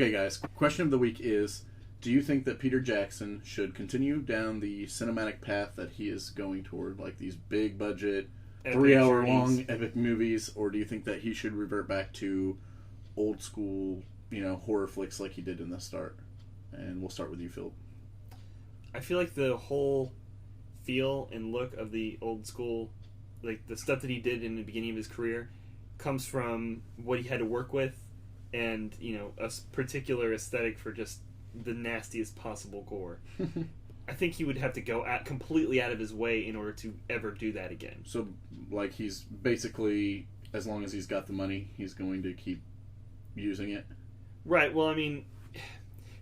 Okay, guys. Question of the week is: do you think that Peter Jackson should continue down the cinematic path that he is going toward, like these big budget, 3-hour long epic movies, or do you think that he should revert back to old school, horror flicks like he did in the start? And we'll start with you, Phil. I feel like the whole feel and look of the old school, like the stuff that he did in the beginning of his career, comes from what he had to work with, and a particular aesthetic for just the nastiest possible gore. I think he would have to go completely out of his way in order to ever do that again. So, like, he's basically, as long as he's got the money, he's going to keep using it? Right, well, I mean,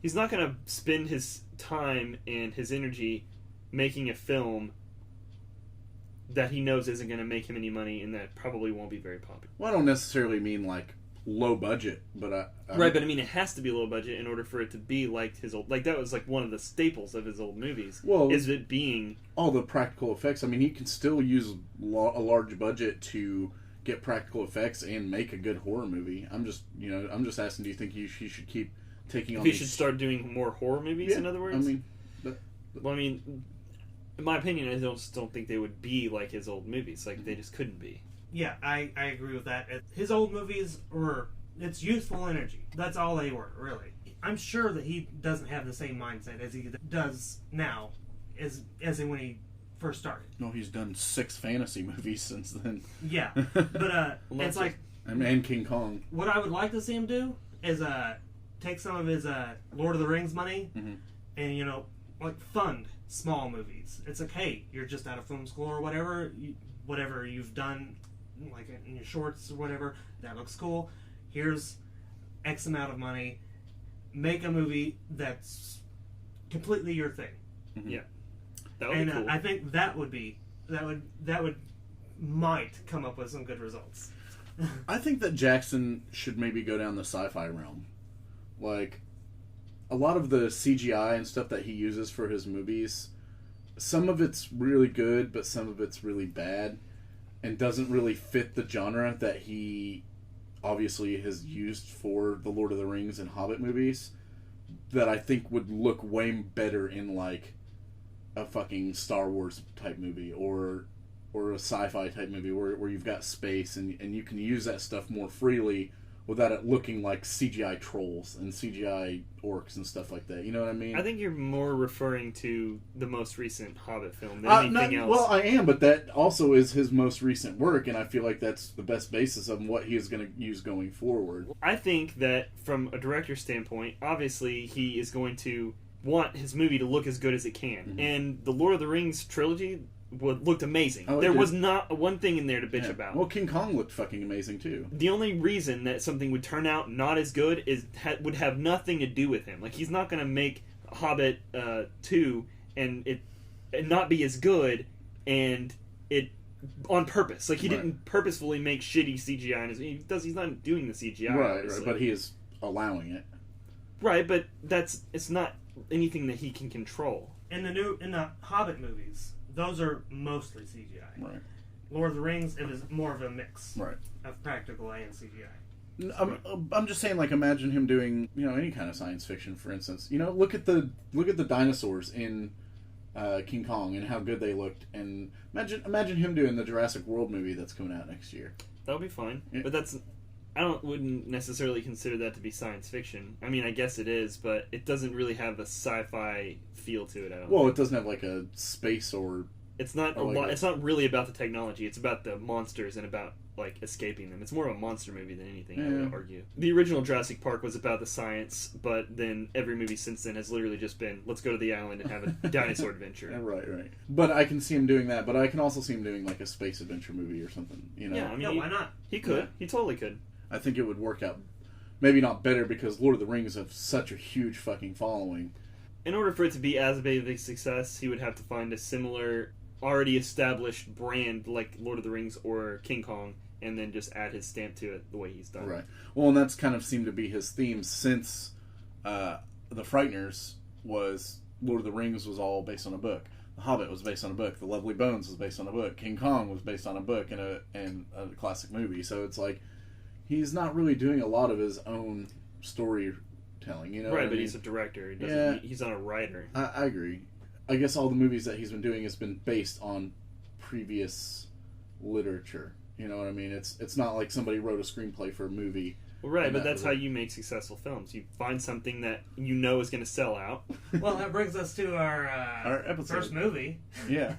he's not going to spend his time and his energy making a film that he knows isn't going to make him any money and that probably won't be very popular. Well, I don't necessarily mean, like, low budget, but right, but I mean, it has to be low budget in order for it to be like his old... Like, that was, like, one of the staples of his old movies. Well, is it being... all the practical effects. I mean, he can still use a large budget to get practical effects and make a good horror movie. I'm just asking, do you think he should keep taking on he should start doing more horror movies, in other words? I mean... Well, I mean, in my opinion, I just don't think they would be like his old movies. Like, they just couldn't be. Yeah, I agree with that. His old movies were... It's youthful energy. That's all they were, really. I'm sure that he doesn't have the same mindset as he does now as when he first started. No, he's done 6 fantasy movies since then. Yeah, but it's like... And King Kong. What I would like to see him do is take some of his Lord of the Rings money and, like, fund small movies. It's like, hey, you're just out of film school or whatever. Whatever you've done, like in your shorts or whatever, that looks cool. Here's X amount of money. Make a movie that's completely your thing. Mm-hmm. Yeah, that would be cool. I think that would might come up with some good results. I think that Jackson should maybe go down the sci-fi realm. Like, a lot of the CGI and stuff that he uses for his movies, some of it's really good, but some of it's really bad, and doesn't really fit the genre that he obviously has used for the Lord of the Rings and Hobbit movies, that I think would look way better in, like, a fucking Star Wars type movie, or a sci-fi type movie where you've got space and you can use that stuff more freely without it looking like CGI trolls and CGI orcs and stuff like that. You know what I mean? I think you're more referring to the most recent Hobbit film than anything else. Well, I am, but that also is his most recent work, and I feel like that's the best basis of what he is going to use going forward. I think that from a director's standpoint, obviously he is going to want his movie to look as good as it can. Mm-hmm. And the Lord of the Rings trilogy looked amazing. Oh, there was not one thing in there to bitch about. Well, King Kong looked fucking amazing too. The only reason that something would turn out not as good would have nothing to do with him. Like, he's not going to make Hobbit 2 and not be as good, and it on purpose. Like, he didn't purposefully make shitty CGI. He's not doing the CGI. Right, but he is allowing it. Right, but it's not anything that he can control. In the Hobbit movies, those are mostly CGI. Right. Lord of the Rings, it was more of a mix. Right. Of practical and CGI. I'm just saying, like, imagine him doing, any kind of science fiction, for instance. Look at the dinosaurs in King Kong and how good they looked, and imagine him doing the Jurassic World movie that's coming out next year. That would be fine, but wouldn't necessarily consider that to be science fiction. I mean, I guess it is, but it doesn't really have a sci-fi feel to it. I don't think. It doesn't have like a space or. It's not It's not really about the technology. It's about the monsters and about, like, escaping them. It's more of a monster movie than anything. I would argue. The original Jurassic Park was about the science, but then every movie since then has literally just been, let's go to the island and have a dinosaur adventure. Right. But I can see him doing that. But I can also see him doing like a space adventure movie or something. Yeah, I mean, why not? He could. Yeah. He totally could. I think it would work out. Maybe not better because Lord of the Rings have such a huge fucking following. In order for it to be as big of a success, he would have to find a similar, already established brand like Lord of the Rings or King Kong, and then just add his stamp to it the way he's done. Right. Well, and that's kind of seemed to be his theme since the Frightners was Lord of the Rings was all based on a book. The Hobbit was based on a book. The Lovely Bones was based on a book. King Kong was based on a book and a classic movie. So it's like he's not really doing a lot of his own storytelling storytelling. You know, right? what I But mean? he's a director. He doesn't, He's not a writer. I agree. I guess all the movies that he's been doing has been based on previous literature. You know what I mean? It's not like somebody wrote a screenplay for a movie. Well, right, but that's how you make successful films. You find something that you know is going to sell out. Well, that brings us to our episode. first movie. Yeah.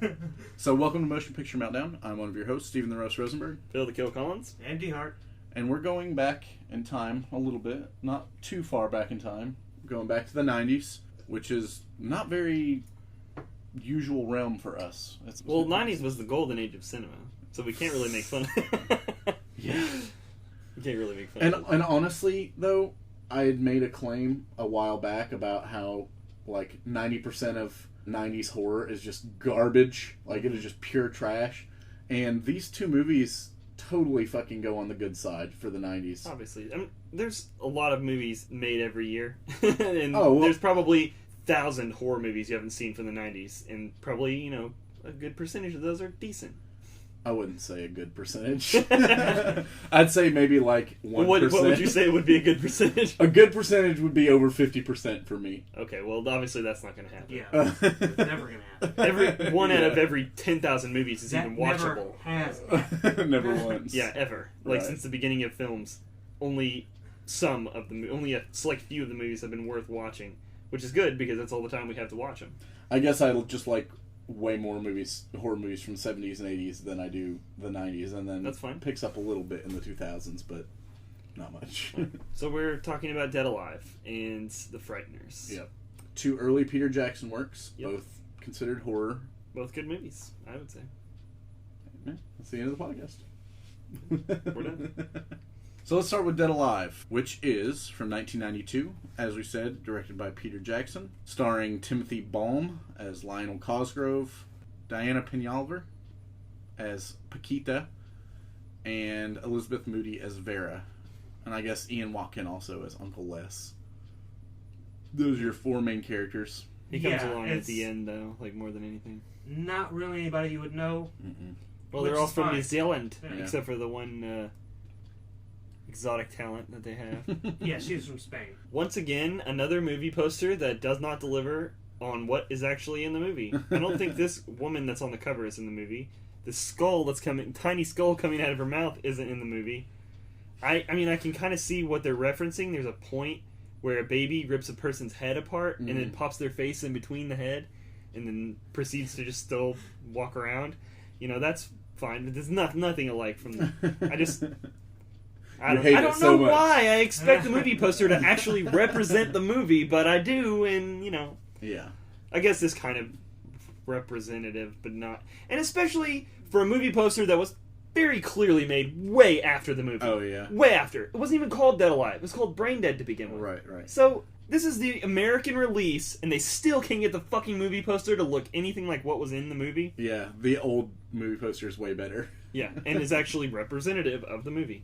So, welcome to Motion Picture Meltdown. I'm one of your hosts, Stephen the Roast Rosenberg. Phil the Kill Collins. And DeHart. And we're going back in time a little bit. Not too far back in time. Going back to the 90s, which is not very usual realm for us. Well, 90s was the golden age of cinema, so we can't really make fun of it. Yeah. You can't really make fun of it. And honestly, though, I had made a claim a while back about how, like, 90% of 90s horror is just garbage. Like, it is just pure trash. And these two movies totally fucking go on the good side for the 90s. Obviously. I mean, there's a lot of movies made every year. And well, there's probably 1,000 horror movies you haven't seen from the 90s. And probably, you know, a good percentage of those are decent. I wouldn't say a good percentage. I'd say maybe like 1%. What would you say would be a good percentage? A good percentage would be over 50% for me. Okay, well, obviously that's not going to happen. Yeah, it's never going to happen. Every one out of every 10,000 movies is that even watchable. Never has. Never once. Yeah, ever. Like, Right. since the beginning of films, only only a select few of the movies have been worth watching, which is good because that's all the time we have to watch them. I guess I just like way more horror movies from the 70s and 80s than I do the 90s, and then That's fine. Picks up a little bit in the 2000s, but not much. So we're talking about Dead Alive and the Frighteners. Yep. Two early Peter Jackson works, Yep. both considered horror. Both good movies, I would say. Yeah, that's the end of the podcast. We're done. So let's start with Dead Alive, which is from 1992, as we said, directed by Peter Jackson, starring Timothy Balm as Lionel Cosgrove, Diana Peñalver as Paquita, and Elizabeth Moody as Vera, and I guess Ian Watkin also as Uncle Les. Those are your four main characters. He comes Yeah, along at it's- the end, though, like more than anything. Not really anybody you would know. Mm-mm. Well, Which they're all is from fine. New Zealand, Yeah. except for the one exotic talent that they have. Yeah, she's from Spain. Once again, another movie poster that does not deliver on what is actually in the movie. I don't think this woman that's on the cover is in the movie. The skull tiny skull coming out of her mouth isn't in the movie. I mean, I can kind of see what they're referencing. There's a point where a baby rips a person's head apart and then pops their face in between the head and then proceeds to just still walk around. You know, that's fine, but there's nothing alike from the... I don't know why I expect the movie poster to actually represent the movie, but I do, and, you know... Yeah. I guess this kind of representative, but not... And especially for a movie poster that was very clearly made way after the movie. Oh, yeah. Way after. It wasn't even called Dead Alive. It was called Braindead to begin with. Right. So, this is the American release, and they still can't get the fucking movie poster to look anything like what was in the movie. Yeah, the old movie poster is way better. Yeah, and is actually representative of the movie.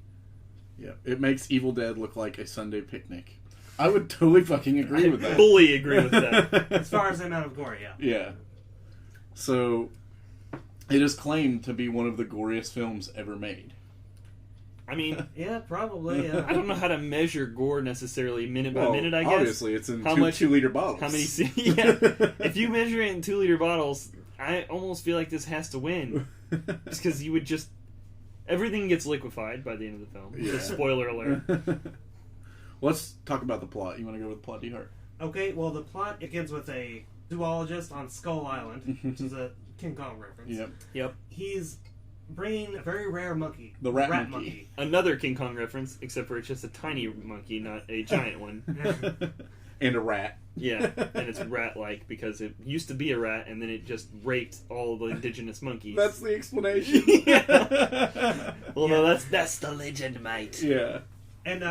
Yeah, it makes Evil Dead look like a Sunday picnic. I would totally fucking agree with that. Fully agree with that. As far as the amount of gore, yeah. Yeah. So, it is claimed to be one of the goriest films ever made. I mean... Yeah, probably, yeah. I don't know how to measure gore necessarily minute by minute, I guess. Obviously, it's in How 2 much- 2-liter bottles. How many... Yeah. If you measure it in 2-liter bottles, I almost feel like this has to win. Just because you would just... Everything gets liquefied by the end of the film. Yeah. Just spoiler alert. Let's talk about the plot. You want to go with the plot, DeHart? Okay, well, the plot begins with a zoologist on Skull Island, which is a King Kong reference. Yep. He's bringing a very rare monkey. The rat monkey. monkey. Another King Kong reference, except for it's just a tiny monkey, not a giant one. And a rat. Yeah, and it's rat-like because it used to be a rat, and then it just raped all the indigenous monkeys. That's the explanation. Yeah. Well, no, that's the legend, mate. Yeah. And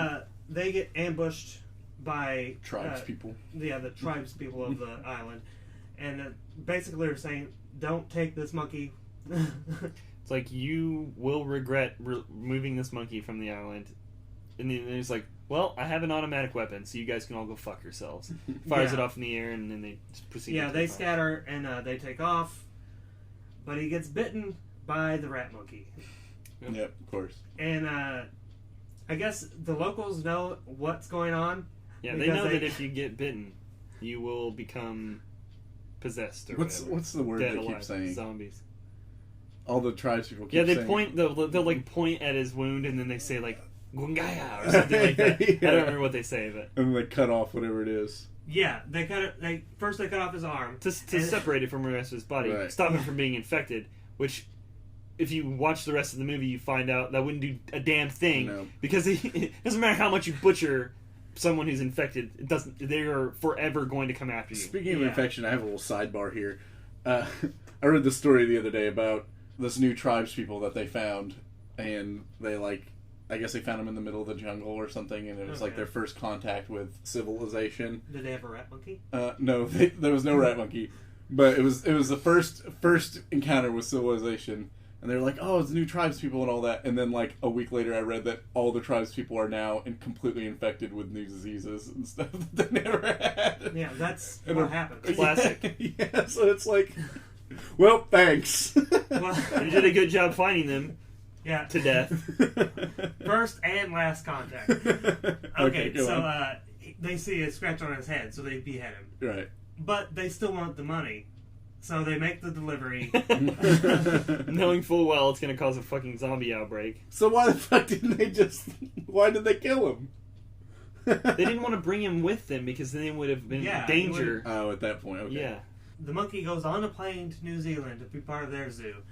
they get ambushed by... Tribes people. Yeah, the tribes people of the island. And basically they're saying, don't take this monkey. It's like, you will regret removing this monkey from the island. And then he's like, well, I have an automatic weapon, so you guys can all go fuck yourselves. Fires it off in the air, and then they just proceed. Yeah, to they take off. scatter, and they take off. But he gets bitten by the rat monkey. Yep, of course. And I guess the locals know what's going on, Yeah, they know that if you get bitten, you will become possessed or whatever. What's the word Dead they keep alive. saying? Zombies. All the tribes people keep saying. Yeah, saying. they'll like point at his wound and then they say like Gungaya or something like that. Yeah. I don't remember what they say, but and then they cut off whatever it is. Yeah, they cut off his arm to separate it from the rest of his body, Right. stop him from being infected. Which, if you watch the rest of the movie, you find out that wouldn't do a damn thing. No. Because it doesn't matter how much you butcher someone who's infected, it doesn't. They are forever going to come after you. Speaking of infection, I have a little sidebar here. I read this story the other day about this new tribes people that they found, and they I guess they found them in the middle of the jungle or something, and it was like their first contact with civilization. Did they have a rat monkey? No, there was no rat monkey, but it was the first encounter with civilization. And they were like, oh, it's new tribes people and all that. And then, like, a week later, I read that all the tribes people are now completely infected with new diseases and stuff that they never had. Yeah, that's what happened. Classic. Yeah, so it's like, well, thanks. Well, You did a good job finding them yeah. to death. First and last contact. Okay, so they see a scratch on his head, so they behead him. Right. But they still want the money. So they make the delivery. Knowing full well it's going to cause a fucking zombie outbreak. So why the fuck why did they kill him? They didn't want to bring him with them because then they would have been in danger. Oh, at that point, okay. Yeah. The monkey goes on a plane to New Zealand to be part of their zoo,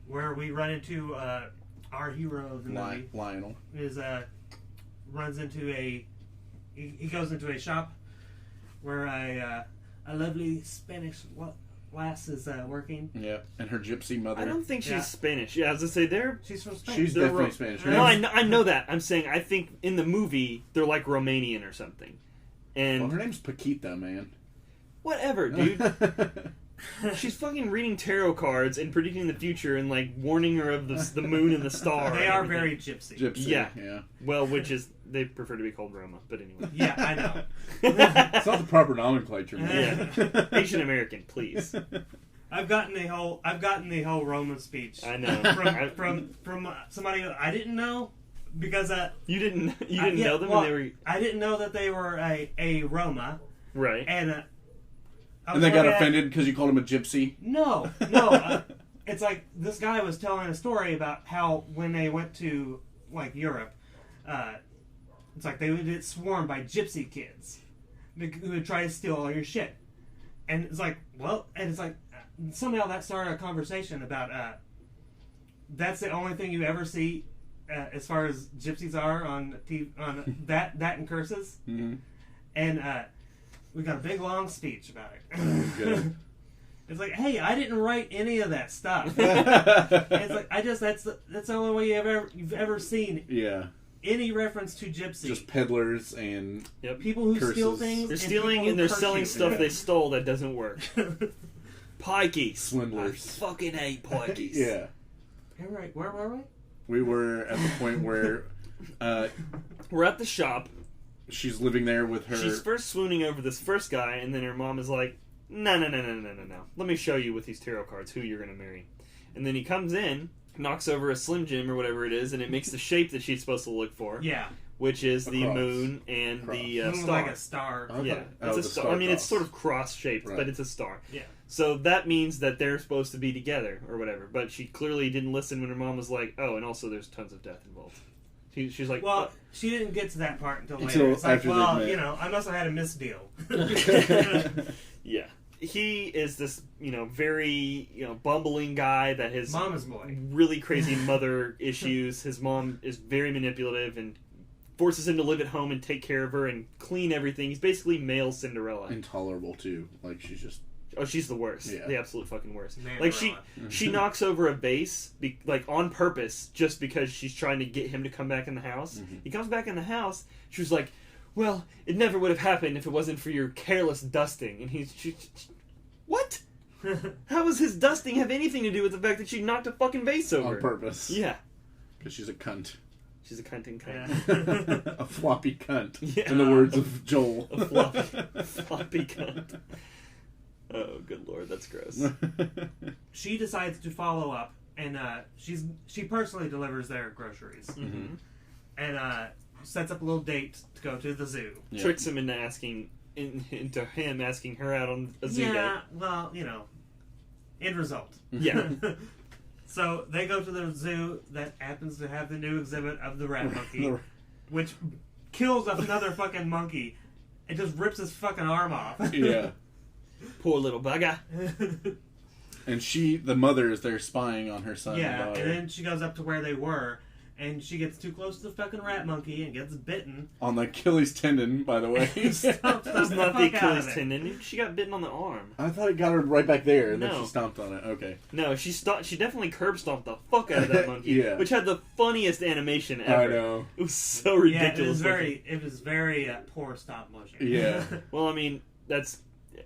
where we run into our hero of the movie. Lionel. Runs into he goes into a shop where a lovely Spanish lass is working. Yeah, and her gypsy mother. I don't think she's Spanish. Yeah, I was going to say she's from Spain. She's definitely Spanish. No, I know that. I'm saying I think in the movie they're like Romanian or something. And well, her name's Paquita, man. Whatever, dude. She's fucking reading tarot cards and predicting the future and like warning her of the moon and the star. They are very gypsy. Yeah. Well, which is they prefer to be called Roma, but anyway. Yeah, I know. It's not the proper nomenclature, man. Yeah. Asian American, please. I've gotten the whole Roman speech. I know from somebody I didn't know because you didn't know them and they were. I didn't know that they were a Roma, right? And they got offended because you called him a gypsy. No. It's like this guy was telling a story about how when they went to like Europe, it's like they would get swarmed by gypsy kids who would try to steal all your shit. And it's like, somehow that started a conversation about that's the only thing you ever see as far as gypsies are on TV, on that and curses. Mm-hmm. And we got a big long speech about it. Good. It's like, hey, I didn't write any of that stuff. It's like that's the only way you've ever seen. Yeah. Any reference to gypsy. Just peddlers and people who curses. steal things. They're stealing and they're selling stuff they stole that doesn't work. Pikeys. Swindlers. I fucking hate pikeys. Yeah. You're right. Where were we? We were at the point where we're at the shop. She's living there with her. She's first swooning over this first guy, and then her mom is like, No. Let me show you with these tarot cards who you're going to marry. And then he comes in, knocks over a Slim Jim or whatever it is, and it makes the shape that she's supposed to look for. Yeah. Which is the cross. moon and the star. Like a star. Okay. Yeah. Oh, It's a star. I mean, it's sort of cross-shaped, Right. but it's a star. Yeah. So that means that they're supposed to be together or whatever. But she clearly didn't listen when her mom was like, oh, and also there's tons of death involved. She's like, well, she didn't get to that part until later. It's like, after well, they met. I must have had a misdeal. Yeah. He is this, very, bumbling guy that has Mama's boy. Really crazy mother issues. His mom is very manipulative and forces him to live at home and take care of her and clean everything. He's basically male Cinderella. Intolerable too. Like she's just. Oh, she's the worst. Yeah. The absolute fucking worst. Manderella. Like she knocks over a vase, on purpose, just because she's trying to get him to come back in the house. Mm-hmm. He comes back in the house. She was like, "Well, it never would have happened if it wasn't for your careless dusting." And what? How does his dusting have anything to do with the fact that she knocked a fucking vase over? On purpose. Yeah. Because she's a cunt. She's a cunting cunt. Yeah. A floppy cunt. Yeah. In the words of Joel. A floppy cunt. Oh, good lord, that's gross. She decides to follow up, and she personally delivers their groceries. Mm-hmm. And sets up a little date to go to the zoo. Yeah. Tricks him into into him asking her out on a zoo Yeah, date. well, end result. Yeah. So they go to the zoo that happens to have the new exhibit of the rat monkey, which kills another fucking monkey. It just rips his fucking arm off. Yeah. Poor little bugger. And the mother is there spying on her son and Yeah, daughter. and then she goes up to where they were, and she gets too close to the fucking rat monkey and gets bitten. On the Achilles tendon, by the way. Stomped It was the not the fuck out of Achilles it. tendon. She got bitten on the arm. I thought it got her right back there, and then No. she stomped on it. Okay. No, she definitely curb stomped the fuck out of that monkey, Yeah. which had the funniest animation ever. I know. It was so Yeah, ridiculous. it was very poor stop motion. Yeah. Well, I mean, that's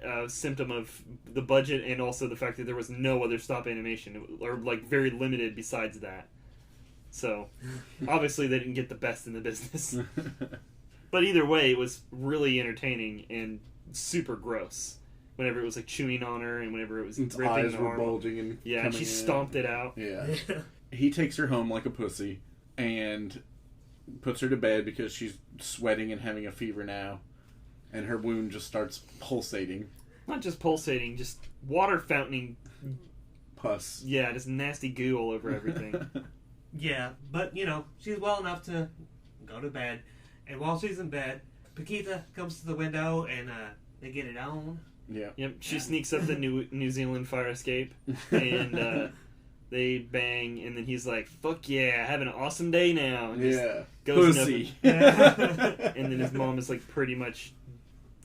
a symptom of the budget and also the fact that there was no other stop animation, or like very limited besides that. So, obviously they didn't get the best in the business. But either way, it was really entertaining and super gross. Whenever it was like chewing on her and whenever it was Its ripping eyes the were arm. bulging and Yeah, coming she in. stomped it out. Yeah. He takes her home like a pussy and puts her to bed because she's sweating and having a fever now. And her wound just starts pulsating. Not just pulsating, just water fountaining. Pus. Yeah, just nasty goo all over everything. Yeah, but she's well enough to go to bed, and while she's in bed, Paquita comes to the window and they get it on. Yeah. Yep, she sneaks up the New Zealand fire escape, and they bang, and then he's like, "Fuck yeah, having an awesome day now." And just Yeah. goes Pussy. and then his mom is like pretty much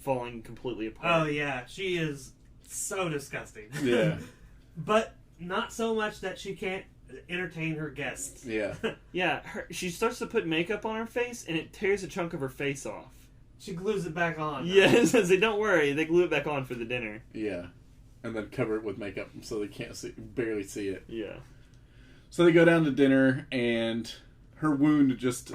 falling completely apart. Oh yeah, she is so disgusting. Yeah. But not so much that she can't entertain her guests. Yeah. Yeah, she starts to put makeup on her face, and it tears a chunk of her face off. She glues it back on. Yes, they don't worry, they glue it back on for the dinner. Yeah. And then cover it with makeup so they can't barely see it. Yeah. So they go down to dinner, and her wound just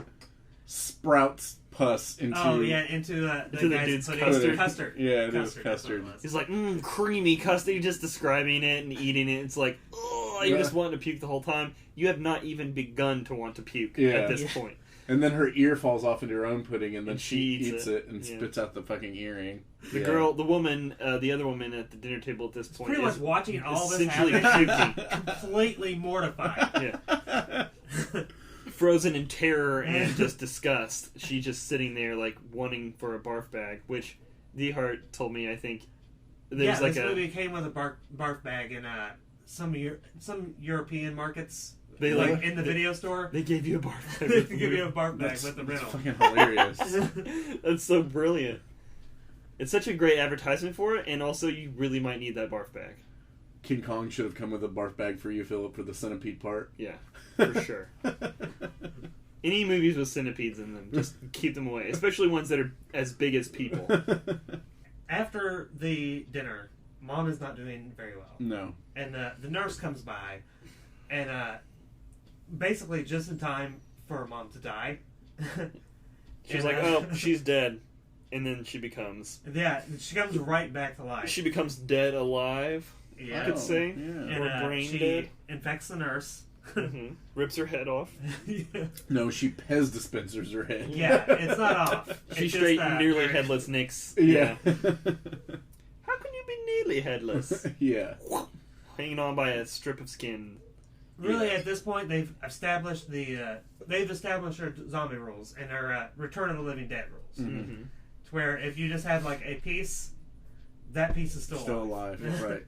sprouts pus into... Oh yeah, into the guy's dude's pudding. custard. Yeah, it is That's what custard. it was. He's like, creamy custard, just describing it and eating it. It's like, oh, you're just wanting to puke the whole time. You have not even begun to want to puke at this point. And then her ear falls off into her own pudding, and then And she eats it and spits out the fucking earring. The girl, the woman, the other woman at the dinner table at this point Pretty is much watching all this essentially happen, puking. completely mortified. Yeah. Frozen in terror and just disgust. She's just sitting there, like, wanting for a barf bag, which DeHart told me, I think, there's like this movie came with a barf bag in some European markets. They like in the video store. They gave you a barf bag. They give you a barf bag with the rental. Fucking hilarious. That's so brilliant. It's such a great advertisement for it, and also you really might need that barf bag. King Kong should have come with a barf bag for you, Philip, for the centipede part. Yeah, for sure. Any movies with centipedes in them, just keep them away. Especially ones that are as big as people. After the dinner, Mom is not doing very well. No. And the nurse comes by, and basically just in time for Mom to die. She's like, oh, she's dead. And then she becomes... Yeah, she comes right back to life. She becomes dead alive, Yeah. I could say. Yeah. And, Or brain she dead. infects the nurse. Rips her head off. No, she Pez dispensers her head. Yeah, it's not off. She It's straight just, nearly headless Nicks. Yeah. How can you be nearly headless? Yeah. Hanging on by a strip of skin. Really, Yeah. at this point, they've established their zombie rules and their Return of the Living Dead rules. Mm-hmm. To where if you just have like a piece, that piece is still alive. Right.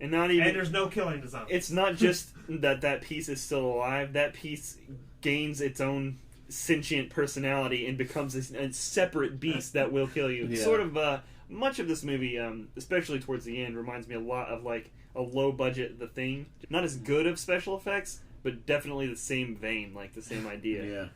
And not even... And there's no killing the zombie. It's not just that piece is still alive. That piece gains its own sentient personality and becomes a separate beast that will kill you. Yeah. Sort of, much of this movie, especially towards the end, reminds me a lot of like a low budget The Thing. Not as good of special effects, but definitely the same vein, like the same idea. Yeah.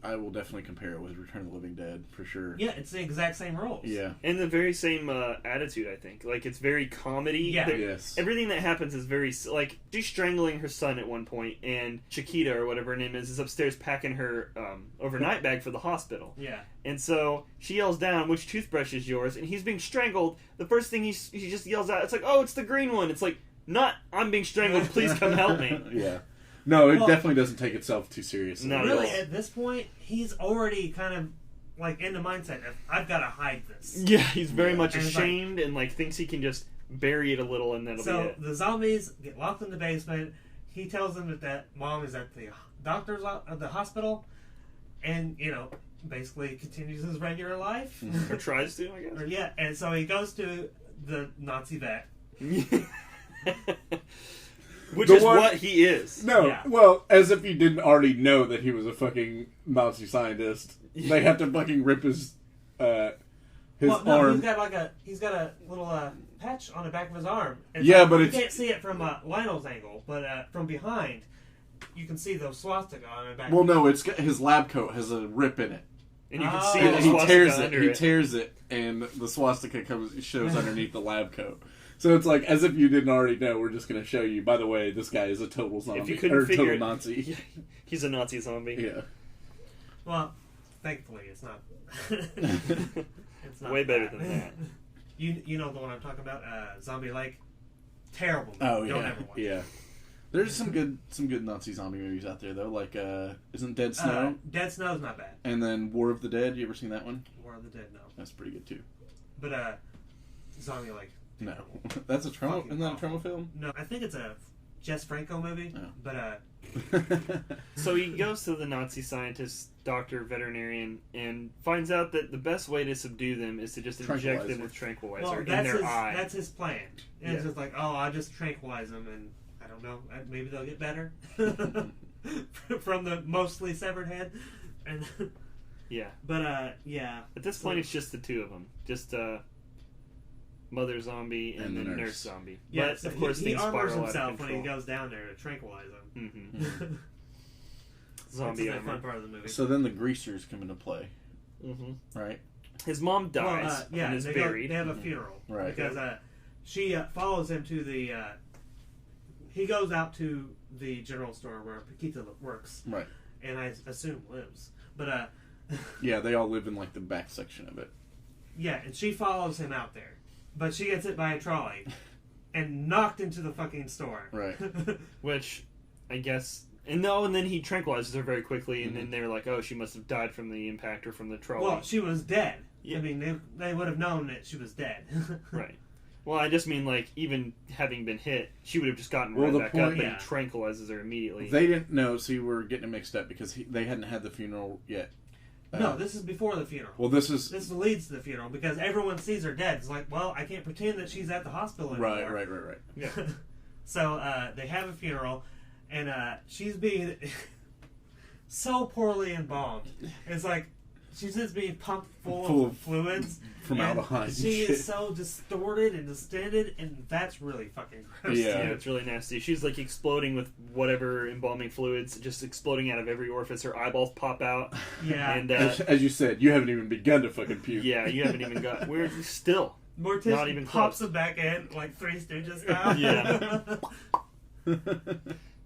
I will definitely compare it with Return of the Living Dead, for sure. Yeah, it's the exact same rules. Yeah. And the very same attitude, I think. Like, it's very comedy. Yeah. Yes. Everything that happens is very... Like, she's strangling her son at one point, and Chiquita, or whatever her name is upstairs packing her overnight bag for the hospital. Yeah. And so she yells down, which toothbrush is yours? And he's being strangled. The first thing he just yells out, it's like, oh, it's the green one. It's like, not, I'm being strangled, please come help me. Yeah. No, it definitely doesn't take itself too seriously. Not Really, at all. at this point, he's already kind of like in the mindset of I've got to hide this. Yeah, he's very much And it's ashamed and like thinks he can just bury it a little and that'll be So it. the zombies get locked in the basement. He tells them that mom is at the doctor's at the hospital, and basically continues his regular life. Or tries to, I guess. Yeah, and so he goes to the Nazi vet. Which The is one- what he is. No, Yeah. well, as if you didn't already know that he was a fucking Nazi scientist. They have to fucking rip his Well, no, arm. he's got a little patch on the back of his arm. And Yeah, so but you it's- can't see it from Lionel's angle, but from behind, you can see the swastika on the back. Well, no, it's got, his lab coat has a rip in it. And you can Oh. see Yeah, the He swastika tears it. under He it. tears it, and the swastika shows underneath the lab coat. So it's like as if you didn't already know. We're just going to show you. By the way, this guy is a total zombie If you couldn't or figure total it, Nazi. Yeah, he's a Nazi zombie. Yeah. Well, thankfully, it's not. It's not Way better than that. You know the one I'm talking about, Zombie Lake. Terrible movie. Oh Don't yeah, ever watch it. yeah. There's some good Nazi zombie movies out there though. Like isn't Dead Snow? Dead Snow's not bad. And then War of the Dead. You ever seen that one? War of the Dead, no. That's pretty good too. But Zombie Lake. No, that's a trauma. Fucking Isn't that a awful. trauma film? No, I think it's a Jess Franco movie. No. But So he goes to the Nazi scientist, doctor, veterinarian, and finds out that the best way to subdue them is to just inject them with tranquilizer well, in that's their his eye. that's his plan. And it's Yeah. just like, I'll just tranquilize them, and I don't know, maybe they'll get better from the mostly severed head. And Yeah. but yeah. At this point, it's just the two of them. Just mother zombie and, And the then nurse. nurse zombie. Yeah, But, so of course, he things armors spiral out himself of when he control. goes down there to tranquilize them. Mm-hmm. Zombie That's the fun armor. part of the movie. So then the greasers come into play, Mm-hmm. right? His mom dies Well, yeah, and is they buried. They have a funeral, Right. Because she follows him to the. He goes out to the general store where Paquita works, Right. and I assume lives. But Yeah, they all live in like the back section of it. yeah, and she follows him out there, but she gets hit by a trolley and knocked into the fucking store. Right. Which, I guess... And then he tranquilizes her very quickly, and then they're like, oh, she must have died from the impact or from the trolley. Well, she was dead. Yeah. I mean, they would have known that she was dead. Right. Well, I just mean, like, even having been hit, she would have just gotten Well, right the back point- up, but yeah. he tranquilizes her immediately. They didn't know, so you were getting it mixed up because they hadn't had the funeral yet. No, this is before the funeral. Well, this is This leads to the funeral because everyone sees her dead. It's like, well, I can't pretend that she's at the hospital anymore. right. Yeah. So they have a funeral, and she's being so poorly embalmed. It's like she's just being pumped full of fluids. Formaldehyde And and she shit. is so distorted and distended, and that's really fucking gross. Yeah. Yeah, it's really nasty. She's like exploding with whatever embalming fluids, just exploding out of every orifice. Her eyeballs pop out. Yeah. And as you said, you haven't even begun to fucking puke. yeah, you haven't even got. We're still. Mortis Not even pops close. them back in like Three Stooges style. Yeah.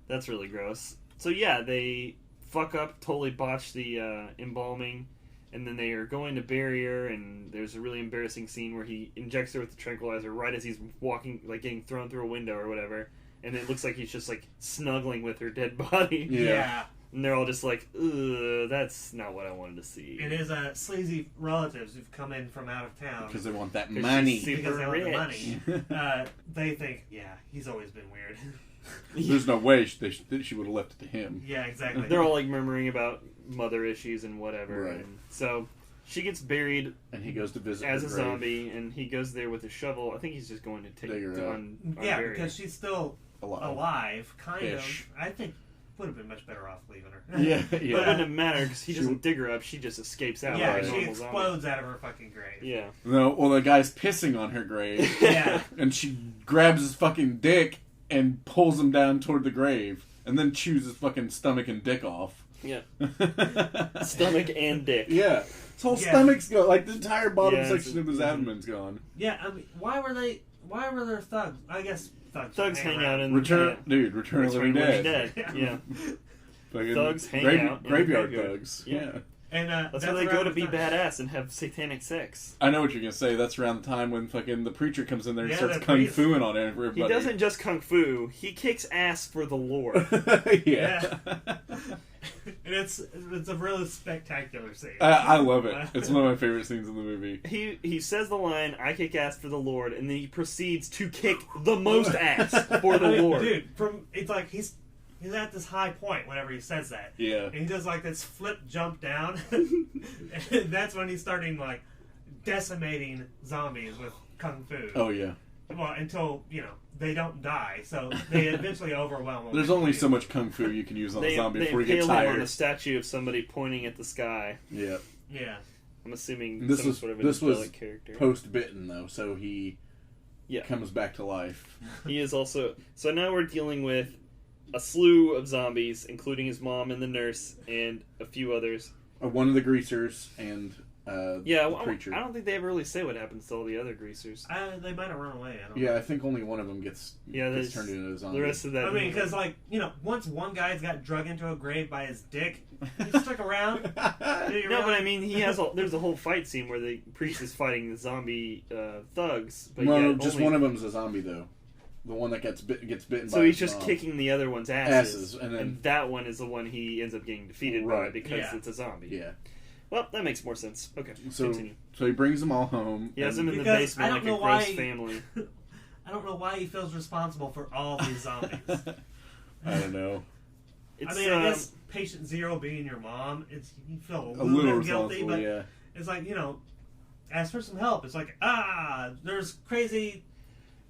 That's really gross. So yeah, they fuck up, totally botch the embalming, and then they are going to bury her, and there's a really embarrassing scene where he injects her with the tranquilizer right as he's walking, like getting thrown through a window or whatever, and it looks like he's just like snuggling with her dead body. Yeah. And they're all just like, ugh, that's not what I wanted to see. And his sleazy relatives who've come in from out of town Because they want that 'Cause money. she's because they want the rich. money. They think, yeah, he's always been weird. There's no way she would have left it to him. Yeah, exactly. They're all like murmuring about mother issues and whatever. Right. And so she gets buried And he goes to visit as her a grave. zombie, and he goes there with a shovel. I think he's just going to take Dig her out. on yeah, bury because she's still alive, kind Ish. of. I think would have been much better off leaving her. Yeah, But it yeah. wouldn't matter because he doesn't dig her up. She just escapes out. Yeah, like a she normal explodes out of her fucking grave. Zombie. Yeah. No, well, the guy's pissing on her grave, Yeah. and she grabs his fucking dick and pulls him down toward the grave, and then chews his fucking stomach and dick off. Yeah. Stomach and dick. Yeah. His whole Yeah. stomach's gone. Like, the entire bottom Yeah, section of his mhm. abdomen's gone. Yeah, I mean, why were there thugs? I guess Thugs hang out in Return of the Living Return of the Living Dead. Dead. Yeah. Fucking Thugs hang out in the Graveyard graveyard. thugs. Yeah. Yeah. And that's where they go to be badass and have satanic sex. I know what you're gonna say. That's around the time when fucking the preacher comes in there and starts the kung priest. fuing on everybody. He doesn't just kung fu; he kicks ass for the Lord. Yeah. And it's a really spectacular scene. I love it. It's one of my favorite scenes in the movie. He says the line, "I kick ass for the Lord," and then he proceeds to kick the most ass for the Lord. Dude, it's like he's at this high point whenever he says that. Yeah. And he does like this flip jump down. And that's when he's starting like decimating zombies with kung fu. Oh yeah. Well, until, they don't die, so they eventually overwhelm them. There's only so much kung fu you can use on a zombie before you get impale him tired. on a statue of somebody pointing at the sky. Yeah. Yeah. I'm assuming This some was sort of this was angelic character. post bitten though, so he comes back to life. He is also... So now we're dealing with a slew of zombies, including his mom and the nurse, and a few others. One of the greasers and the preacher. I don't think they ever really say what happens to all the other greasers. They might have run away. I don't know. I think only one of them gets turned into a zombie. The rest of that... I mean, because, once one guy's got drug into a grave by his dick, he stuck around. No, but I mean, there's a whole fight scene where the priest is fighting the zombie thugs. But no, just one of them's a zombie, though. The one that gets bitten by So he's his just mom. kicking the other one's asses. And and that one is the one he ends up getting defeated by because it's a zombie. Yeah. Well, that makes more sense. Okay, so continue. So he brings them all home. He has them in the Because basement I like don't a know gross why- family. I don't know why he feels responsible for all these zombies. I don't know. I guess patient zero being your mom, you feel A little bit guilty, but yeah. it's like, ask for some help. It's like, there's crazy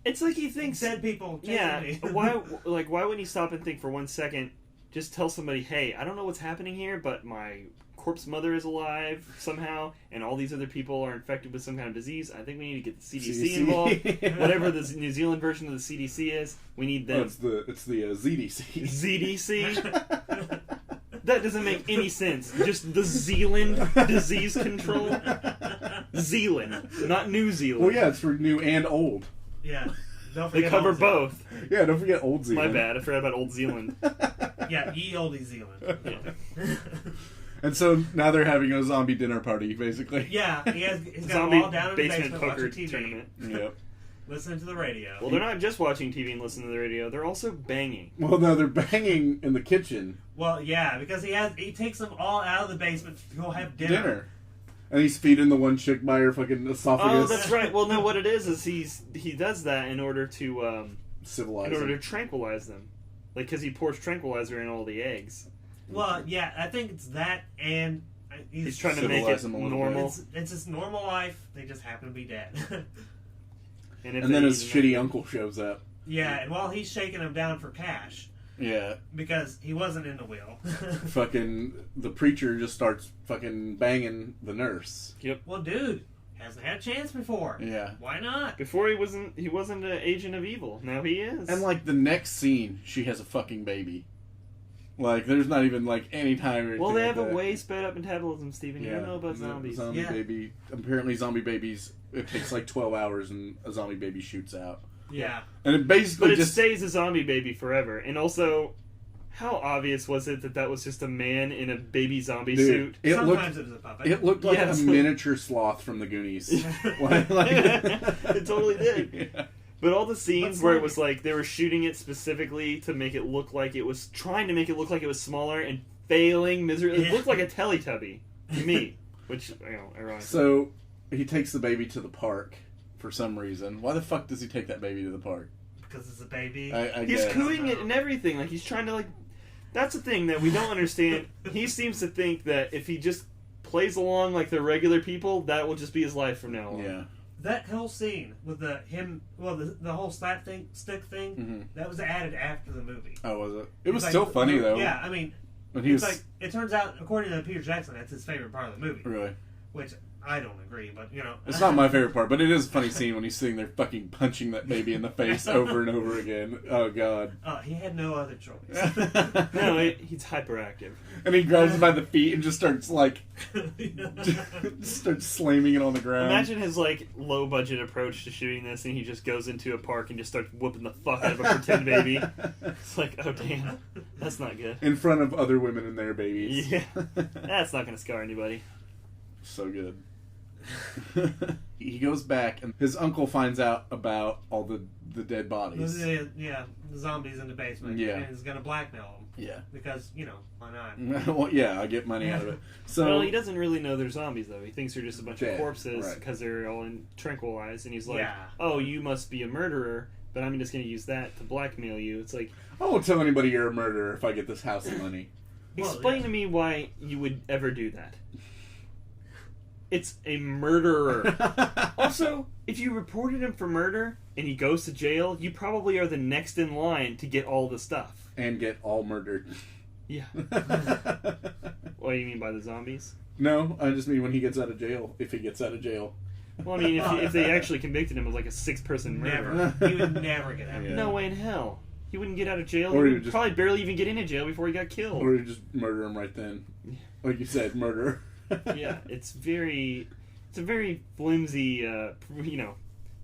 It's like he thinks dead people chasing me. why wouldn't he stop and think for 1 second? Just tell somebody, hey, I don't know what's happening here, but my corpse mother is alive somehow, and all these other people are infected with some kind of disease. I think we need to get the CDC involved. Whatever the New Zealand version of the CDC is, we need them. It's the ZDC. ZDC? That doesn't make any sense. Just the Zealand disease control. Zealand, not New Zealand. Well, yeah, it's for new and old. Yeah. Don't They forget cover Old Zealand. both. Yeah, don't forget Old Zealand. My bad, I forgot about Old Zealand. Yeah, ye olde Zealand. Yeah. And so now they're having a zombie dinner party, basically. Yeah, he's got Zombie them all down in the basement basement poker watching TV. tournament. Yep. Listening to the radio. Well, they're not just watching TV and listening to the radio, they're also banging. Well, no, they're banging in the kitchen. Well, yeah, because he takes them all out of the basement to go have dinner. And he's feeding the one chick by her fucking esophagus. Oh, that's right. Well, no, what it is he does that in order to Civilize in order them. to tranquilize them, like because he pours tranquilizer in all the eggs. Well, yeah, I think it's that, and He's trying to make Civilize it them a little normal. It's his normal life. They just happen to be dead. And then his shitty uncle shows up. Yeah, and while he's shaking him down for cash, Yeah. because he wasn't in the wheel. Fucking the preacher just starts fucking banging the nurse. Yep. Well, dude, hasn't had a chance before. Yeah. Why not? Before he wasn't an agent of evil. Now he is. And like the next scene, she has a fucking baby. Like there's not even like any time. Or well, they have like a that. way sped up metabolism, Steven. You don't know about zombies. Zombie Yeah. baby. Apparently, zombie babies. It takes like 12 hours, and a zombie baby shoots out. Yeah. And it basically But it just stays a zombie baby forever. And also, how obvious was it that was just a man in a baby zombie suit? It Sometimes it was a puppet. looked like Yes. a miniature sloth from the Goonies. like, It totally did. Yeah. But all the scenes That's where like- it was like they were shooting it specifically to make it look like it was trying to make it look like it was smaller and failing miserably. It Yeah. looked like a Teletubby to me, which ironic. So he takes the baby to the park for some reason. Why the fuck does he take that baby to the park? Because it's a baby. I He's guess. cooing it and everything. Like he's trying to like. That's the thing that we don't understand. He seems to think that if he just plays along like the regular people, that will just be his life from now on. Yeah. That whole scene with the whole stick thing, Mm-hmm. that was added after the movie. Oh, was it? It was Like, still funny though. Yeah, I mean, When he it's was like it turns out, according to Peter Jackson, that's his favorite part of the movie. really. Which I don't agree, but It's not my favorite part, but it is a funny scene when he's sitting there fucking punching that baby in the face over and over again. Oh god. He had no other choice. No, he's hyperactive. And he grabs it by the feet and just starts starts slamming it on the ground. Imagine his low budget approach to shooting this, and he just goes into a park and just starts whooping the fuck out of a pretend baby. It's like, oh damn, that's not good. In front of other women and their babies. Yeah, that's not gonna scar anybody. So good. He goes back, and his uncle finds out about all the dead bodies. The zombies in the basement. Yeah. And he's going to blackmail them. Yeah. Because, why not? Well, yeah, I get money out of it. So, well, he doesn't really know they're zombies, though. He thinks they're just a bunch of corpses right. because they're all tranquilized, and he's like, Yeah. oh, you must be a murderer, but I'm just going to use that to blackmail you. It's like, I won't tell anybody you're a murderer if I get this house of money. explain to me why you would ever do that. It's a murderer. Also, if you reported him for murder and he goes to jail, you probably are the next in line to get all the stuff. And get all murdered. Yeah. What do you mean by the zombies? No, I just mean when he gets out of jail. If he gets out of jail. Well, I mean, if they actually convicted him of a 6-person murder. Never. He would never get out of jail. No way in hell. He wouldn't get out of jail. Or he he would just probably barely even get into jail before he got killed. Or you just murder him right then. Like you said, murder. Yeah, it's a very flimsy,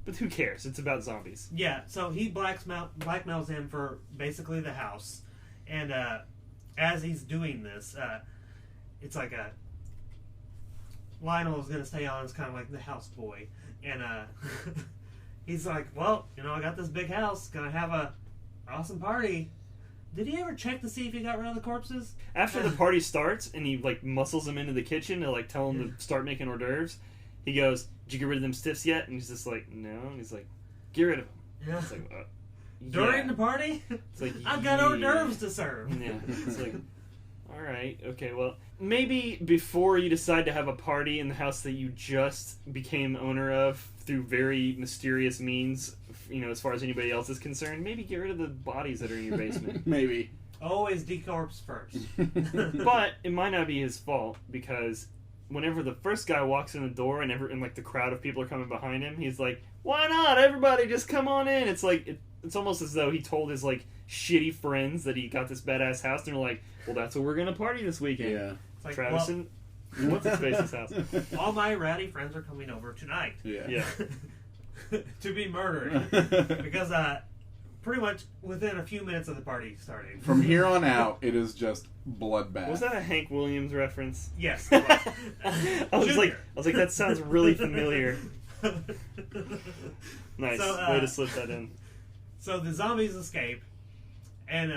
but who cares? It's about zombies. Yeah, so he blackmails him for basically the house. And as he's doing this, it's like Lionel is going to stay on as kind of like the house boy. And he's like, well, I got this big house, going to have a awesome party. Did he ever check to see if he got rid of the corpses? After the party starts and he muscles them into the kitchen to tell him to start making hors d'oeuvres, he goes, "Did you get rid of them stiffs yet?" And he's just like, "No." And he's like, "Get rid of them." Yeah. It's like, During the party? It's like, I've got hors d'oeuvres to serve. Yeah. It's like, all right, okay, well, maybe before you decide to have a party in the house that you just became owner of through very mysterious means, as far as anybody else is concerned, maybe get rid of the bodies that are in your basement. Maybe. Always decorpse first. But it might not be his fault, because whenever the first guy walks in the door and the crowd of people are coming behind him, he's like, "Why not? Everybody just come on in." It's like it's almost as though he told his shitty friends that he got this badass house, and they're like, "Well, that's what we're gonna party this weekend." Yeah. It's like, Travis and what's his face's house. all my ratty friends are coming over tonight. Yeah. To be murdered. Because pretty much within a few minutes of the party starting. From here on out, it is just bloodbath. Was that a Hank Williams reference? Yes, it was. I was like, that sounds really familiar. Nice. Way to slip that in. So the zombies escape, and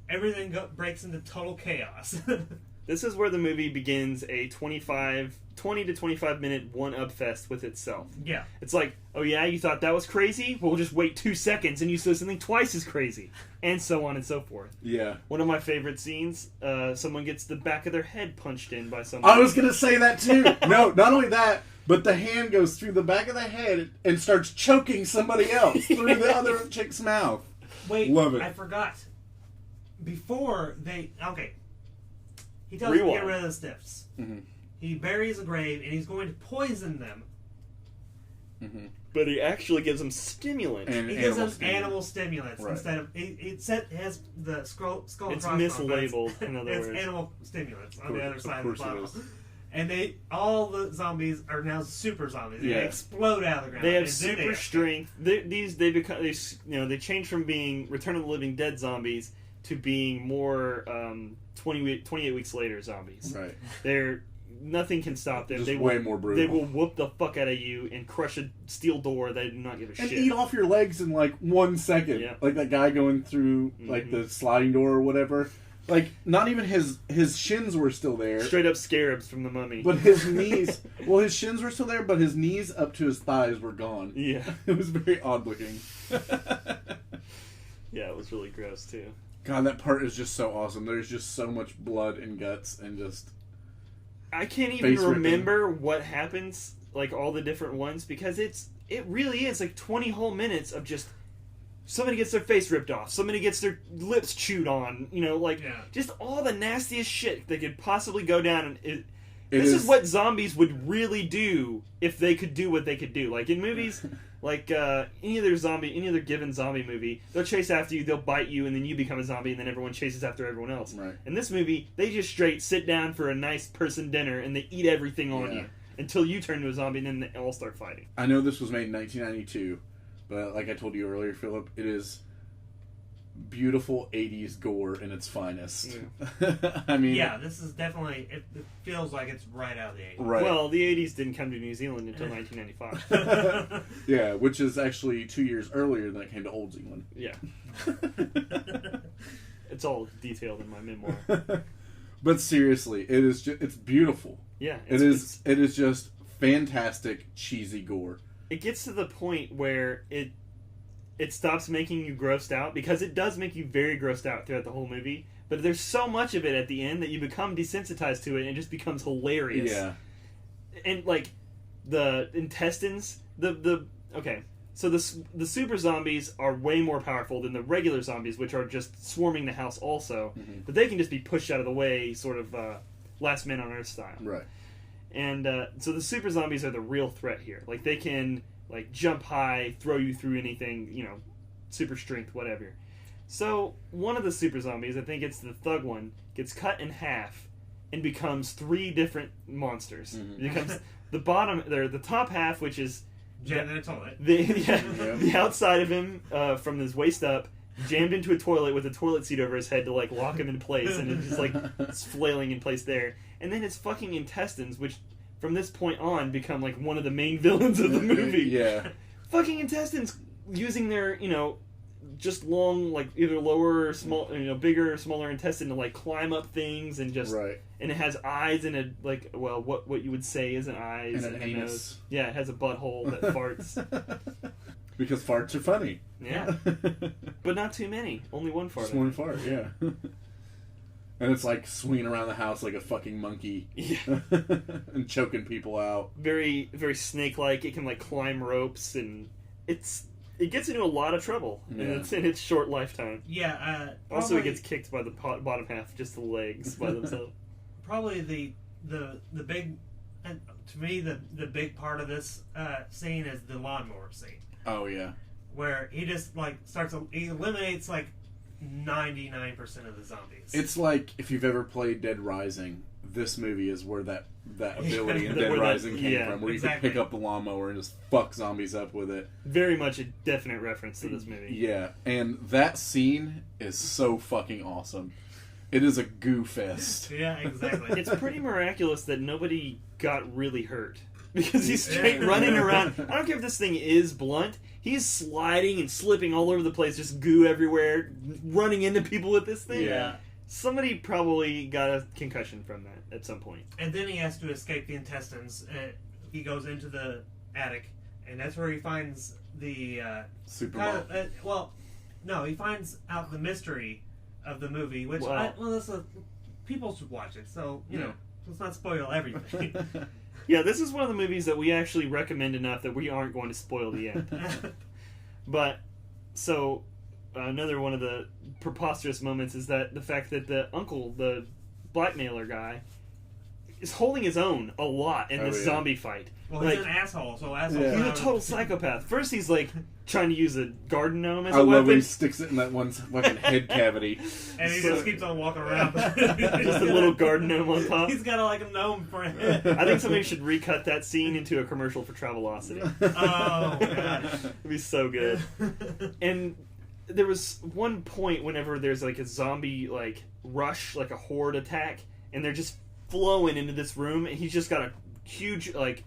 everything breaks into total chaos. This is where the movie begins a 20 to 25 minute one-up fest with itself. Yeah. It's like, oh yeah, you thought that was crazy? Well, we'll just wait 2 seconds and you saw something twice as crazy. And so on and so forth. Yeah. One of my favorite scenes, someone gets the back of their head punched in by someone. I was going to say that too. No, not only that, but the hand goes through the back of the head and starts choking somebody else through the other chick's mouth. Wait, love it. I forgot. Before they... Okay. He tells them to get rid of the stiffs. Mm-hmm. He buries a grave, and he's going to poison them. Mm-hmm. But he actually gives them stimulants. He gives them animal stimulants right. instead of... It has the skull and it's crossbones. mislabeled, in other words. It's animal stimulants on the other side of the it bottle. is. And all the zombies are now super zombies. Yeah. They explode out of the ground. They have and super then strength. They change from being Return of the Living Dead zombies to being more 28 weeks later zombies. Right. Nothing can stop them. Just they way will, more brutal. They will whoop the fuck out of you and crush a steel door. They do not give a and shit. eat off your legs in 1 second. Yeah. Like that guy going through the sliding door or whatever. Not even his shins were still there. Straight up scarabs from the Mummy. But his knees, his shins were still there, but his knees up to his thighs were gone. Yeah. It was very odd looking. Yeah, it was really gross too. God, that part is just so awesome. There's just so much blood and guts and just... I can't even remember what happens, all the different ones, because it really is 20 whole minutes of just somebody gets their face ripped off, somebody gets their lips chewed on, just all the nastiest shit that could possibly go down. And This is what zombies would really do if they could do what they could do. Like in movies, like any other given zombie movie, they'll chase after you, they'll bite you, and then you become a zombie, and then everyone chases after everyone else. Right. In this movie, they just straight sit down for a nice person dinner, and they eat everything on you until you turn to a zombie, and then they all start fighting. I know this was made in 1992, but like I told you earlier, Philip, it is beautiful 80s gore in its finest. Yeah. I mean... Yeah, this is definitely... It feels like it's right out of the 80s. Right. Well, the 80s didn't come to New Zealand until 1995. Yeah, which is actually 2 years earlier than it came to Old Zealand. Yeah. It's all detailed in my memoir. But seriously, it's beautiful. Yeah. It is just fantastic, cheesy gore. It gets to the point where it stops making you grossed out, because it does make you very grossed out throughout the whole movie, but there's so much of it at the end that you become desensitized to it, and it just becomes hilarious. Yeah. And like the intestines, okay, so the super zombies are way more powerful than the regular zombies, which are just swarming the house also, but they can just be pushed out of the way, sort of Last Man on Earth style. Right. And so the super zombies are the real threat here. Like, they can like jump high, throw you through anything, super strength, whatever. So one of the super zombies, I think it's the thug one, gets cut in half and becomes 3 different monsters. It becomes the top half, which is jammed in a toilet. The outside of him, from his waist up, jammed into a toilet with a toilet seat over his head to like lock him in place, and it's just like it's flailing in place there. And then his fucking intestines, which from this point on become like one of the main villains of the movie. Yeah. Fucking intestines, using their, just long, like either lower or small, bigger or smaller intestine to like climb up things, and just and it has eyes and what you would say is an eyes and an a anus. nose. Yeah, it has a butthole that farts. Because farts are funny. Yeah. But not too many. Only one fart. Just one fart, yeah. And it's like swinging around the house like a fucking monkey. Yeah. And choking people out. Very, very snake-like. It can like climb ropes, and it gets into a lot of trouble in its short lifetime. Yeah. Also, it gets kicked by the bottom half, just the legs by themselves. Probably the big, to me, the big part of this scene is the lawnmower scene. Oh yeah. Where he just like he eliminates like 99% of the zombies. It's like if you've ever played Dead Rising, this movie is where that ability in Dead Rising came from, where you could pick up the lawnmower and just fuck zombies up with it. Very much a definite reference to this movie. Yeah, and that scene is so fucking awesome. It is a goo fest. Yeah, exactly. It's pretty miraculous that nobody got really hurt. Because he's straight running around. I don't care if this thing is blunt. He's sliding and slipping all over the place, just goo everywhere, running into people with this thing. Yeah. Somebody probably got a concussion from that at some point. And then he has to escape the intestines. He goes into the attic, and that's where he finds the... Superman. he finds out the mystery of the movie, which... people should watch it, so, let's not spoil everything. Yeah, this is one of the movies that we actually recommend enough that we aren't going to spoil the end. But, so, another one of the preposterous moments is that the fact that the uncle, the blackmailer guy, is holding his own a lot in this zombie fight. Well, he's an asshole, so he's a total psychopath. First, he's like trying to use a garden gnome as a weapon. love when he sticks it in that one fucking head cavity. And he just keeps on walking around. Just a little garden gnome on top. He's got like a gnome for a head. I think somebody should recut that scene into a commercial for Travelocity. Oh, God. It'd be so good. And there was one point whenever there's like a zombie like rush, like a horde attack, and they're just flowing into this room, and he's just got a huge like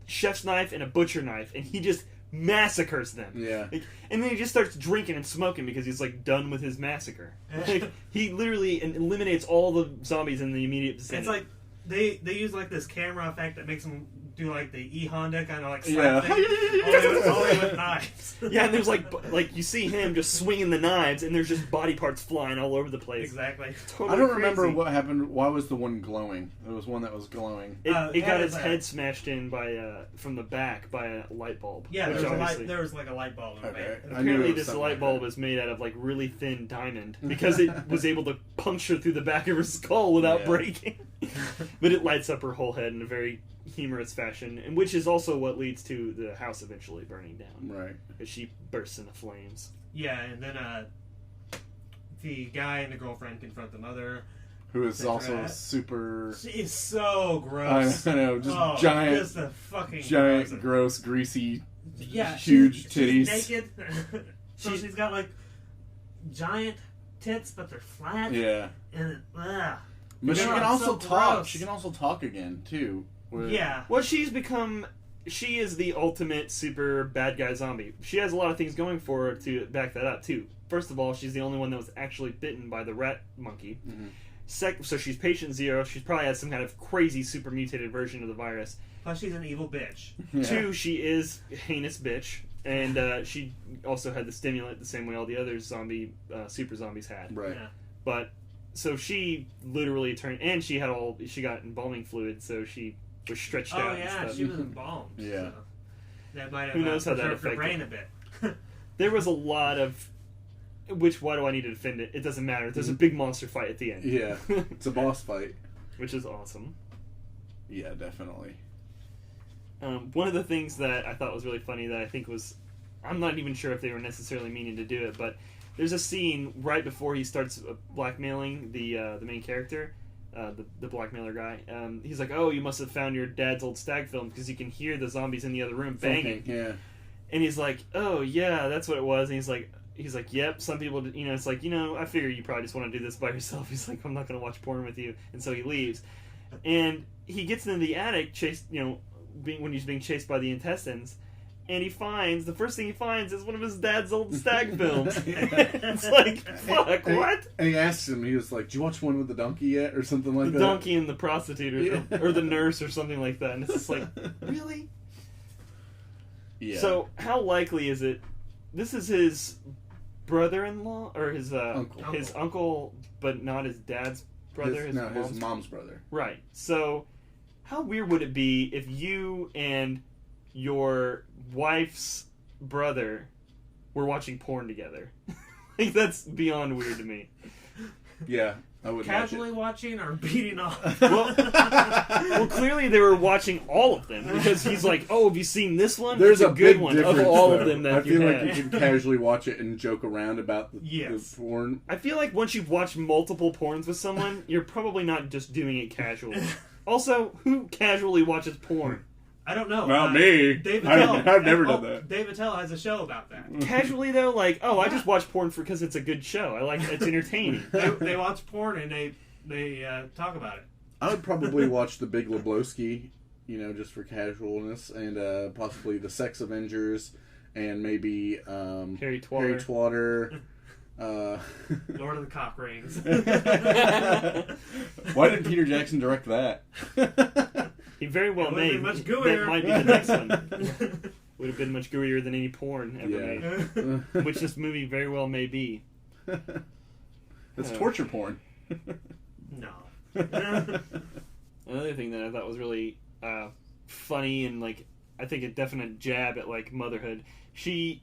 chef's knife and a butcher knife, and he just massacres them. Yeah. Like, and then he just starts drinking and smoking because he's like done with his massacre. Like, he literally eliminates all the zombies in the immediate vicinity. It's like they use like this camera effect that makes them do like the E Honda kind of like Yeah. slap thing, only with knives. Yeah, and there's like you see him just swinging the knives, and there's just body parts flying all over the place. Exactly. Totally I don't crazy. remember what happened. Why was the one glowing? There was one that was glowing. It got its a- head smashed in by from the back by a light bulb. Yeah, which there was, obviously- there was like a light bulb in the Okay. van. And I knew it apparently was this something light like bulb that. is made out of like really thin diamond because it was able to puncture through the back of her skull without Yeah. breaking. But it lights up her whole head in a very humorous fashion, and which is also what leads to the house eventually burning down. Right. As she bursts into flames. Yeah, and then the guy and the girlfriend confront the mother. Who is Think also rat. super. She is so gross. I know, just giant, Just a fucking giant, gross. gross, greasy, Yeah, huge she's titties. naked. So she's got like giant tits, but they're flat. Yeah. And But she Yeah, can it's also so talk. gross. She can also talk again too. Where- yeah. Well, she is the ultimate super bad guy zombie. She has a lot of things going for her to back that up, too. First of all, she's the only one that was actually bitten by the rat monkey. Mhm. So she's patient zero. She probably has some kind of crazy super mutated version of the virus. Plus, she's an evil bitch. Yeah. 2, she is a heinous bitch. And she also had the stimulant the same way all the other super zombies had. Right. Yeah. But, so she literally turned, and she got embalming fluid, so she was stretched Oh out and yeah, stuff. she was embalmed. Yeah. So that might have Who knows how that preserved her affected- brain a bit. There was a lot of. Why do I need to defend it? It doesn't matter. There's a big monster fight at the end. Yeah. It's a boss fight. Which is awesome. Yeah, definitely. One of the things that I thought was really funny that I think was. I'm not even sure if they were necessarily meaning to do it, but there's a scene right before he starts blackmailing the main character, the blackmailer guy. He's like, "Oh, you must have found your dad's old stag film because you can hear the zombies in the other room banging." Yeah. And he's like, "Oh yeah, that's what it was." And he's like, "Yep, some people, it's like, I figure you probably just want to do this by yourself." He's like, "I'm not going to watch porn with you," and so he leaves. And he gets into the attic, when he's being chased by the intestines, and the first thing he finds is one of his dad's old stag films. It's like, fuck, what? And he asked him, he was like, "Did you watch one with the donkey yet?" Or something like The that. donkey and the prostitute, or the nurse, or something like that. And it's just like, really? Yeah. So, how likely is it? This is his brother-in-law, or his uncle, but not his dad's brother. His mom's brother. Right. So, how weird would it be if you and your wife's brother were watching porn together? Like, that's beyond weird to me. Yeah, I would Casually watching or beating off. Well, clearly they were watching all of them because he's like, "Oh, have you seen this one? There's it's a good big one difference, of all though. of them that I feel you like had." you can casually watch it and joke around about the porn. I feel like once you've watched multiple porns with someone, you're probably not just doing it casually. Also, who casually watches porn? I don't know. Not me. Dave Attell, I've never done that. Dave Attell has a show about that. Casually though, like, oh, I just watch porn because it's a good show. It's entertaining. They watch porn and they talk about it. I would probably watch The Big Lebowski, just for casualness, and possibly The Sex Avengers, and maybe Harry Twatter. Lord of the Cock Rings. Why didn't Peter Jackson direct that? He very well It would've may. been much gooier. That might be the next one. Would have been much gooier than any porn ever made. Which this movie very well may be. It's torture porn. No. Another thing that I thought was really funny and I think a definite jab at motherhood. She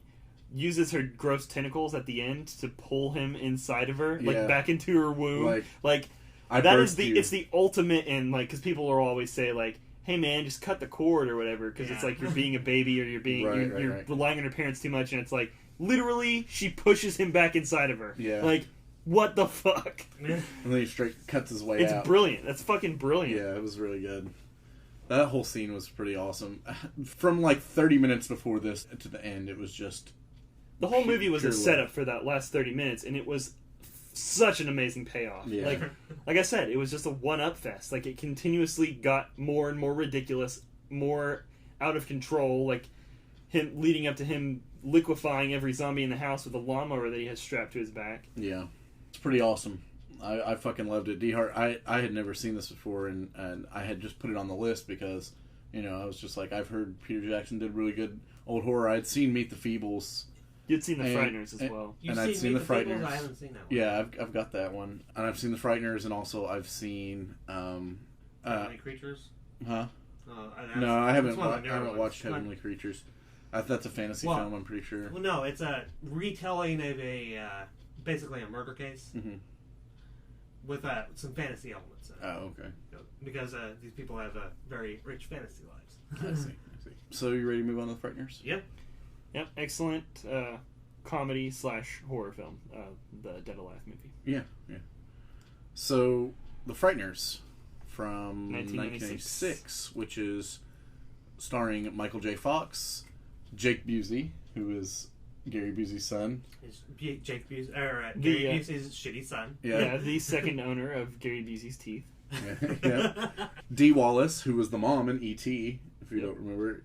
uses her gross tentacles at the end to pull him inside of her, back into her womb. It's the ultimate in because people are always say hey man, just cut the cord or whatever because it's like you're being a baby or you're being you're relying on your parents too much, and it's like literally she pushes him back inside of her. Yeah. What the fuck? And then he straight cuts his way out. It's brilliant. That's fucking brilliant. Yeah, it was really good. That whole scene was pretty awesome. From 30 minutes before this to the end, it was just... The whole movie was a pure setup for that last 30 minutes, and it was such an amazing payoff. Yeah. Like I said, it was just a one-up fest. It continuously got more and more ridiculous, more out of control, him leading up to him liquefying every zombie in the house with a lawnmower that he has strapped to his back. Yeah. It's pretty awesome. I fucking loved it. DeHart, I had never seen this before, and I had just put it on the list because You know, I was just like, I've heard Peter Jackson did really good old horror. I'd seen Meet the Feebles. You'd seen the Frightners as well. And I'd seen the Frightners. I haven't seen that one. Yeah, I've got that one. And I've seen the Frightners, and also I've seen... Heavenly Creatures? Huh? No, I haven't watched Heavenly Creatures. That's a fantasy film, I'm pretty sure. Well, no, it's a retelling of basically a murder case with some fantasy elements. Oh, okay. Because these people have very rich fantasy lives. I see. So you ready to move on to the Frighteners? Yep. Yep, excellent comedy / horror film, the Dead Alive movie. Yeah. So, the Frightners from 1996, which is starring Michael J. Fox, Jake Busey, who is Gary Busey's son. Jake Busey, Gary Busey's shitty son. Yeah, the second owner of Gary Busey's teeth. Yeah. Dee Wallace, who was the mom in E.T., if you don't remember.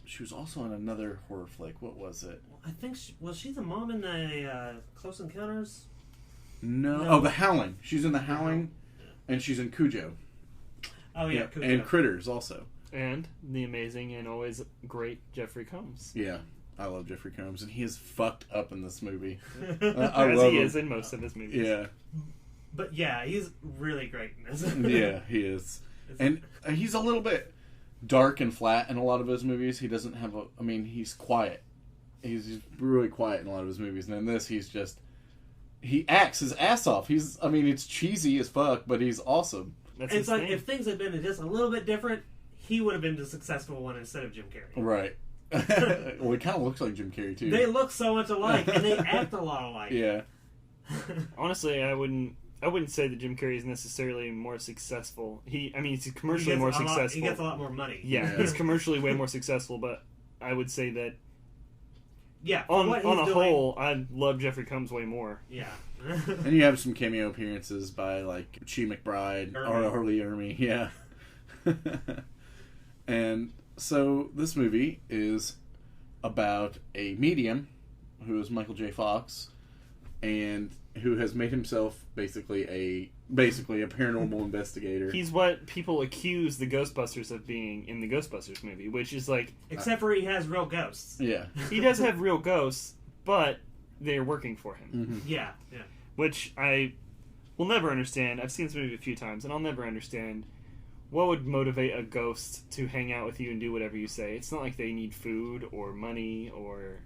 She was also in another horror flick. What was it? I think was she the mom in the Close Encounters? No. Oh, The Howling. She's in The Howling, and she's in Cujo. Oh yeah, Cujo. And Critters also. And the amazing and always great Jeffrey Combs. Yeah, I love Jeffrey Combs, and he is fucked up in this movie. As he is in most of his movies. Yeah. But yeah, he's really great in this. Yeah, he is. And he's a little bit dark and flat in a lot of his movies. He doesn't have he's quiet. He's really quiet in a lot of his movies. And in this, he acts his ass off. It's cheesy as fuck, but he's awesome. It's like, if things had been just a little bit different, he would have been the successful one instead of Jim Carrey. Right. Well, he kind of looks like Jim Carrey, too. They look so much alike, and they act a lot alike. Yeah. Honestly, I wouldn't say that Jim Carrey is necessarily more successful. He's commercially more successful. He gets a lot more money. Yeah, he's commercially way more successful, but I would say that on a whole, I love Jeffrey Combs way more. Yeah. And you have some cameo appearances by, like, Chi McBride or Hurley Ermey. Yeah. And so this movie is about a medium who is Michael J. Fox, and who has made himself basically a paranormal investigator. He's what people accuse the Ghostbusters of being in the Ghostbusters movie, which is like... Except for he has real ghosts. Yeah. He does have real ghosts, but they're working for him. Mm-hmm. Yeah. Which I will never understand. I've seen this movie a few times, and I'll never understand what would motivate a ghost to hang out with you and do whatever you say. It's not like they need food or money or...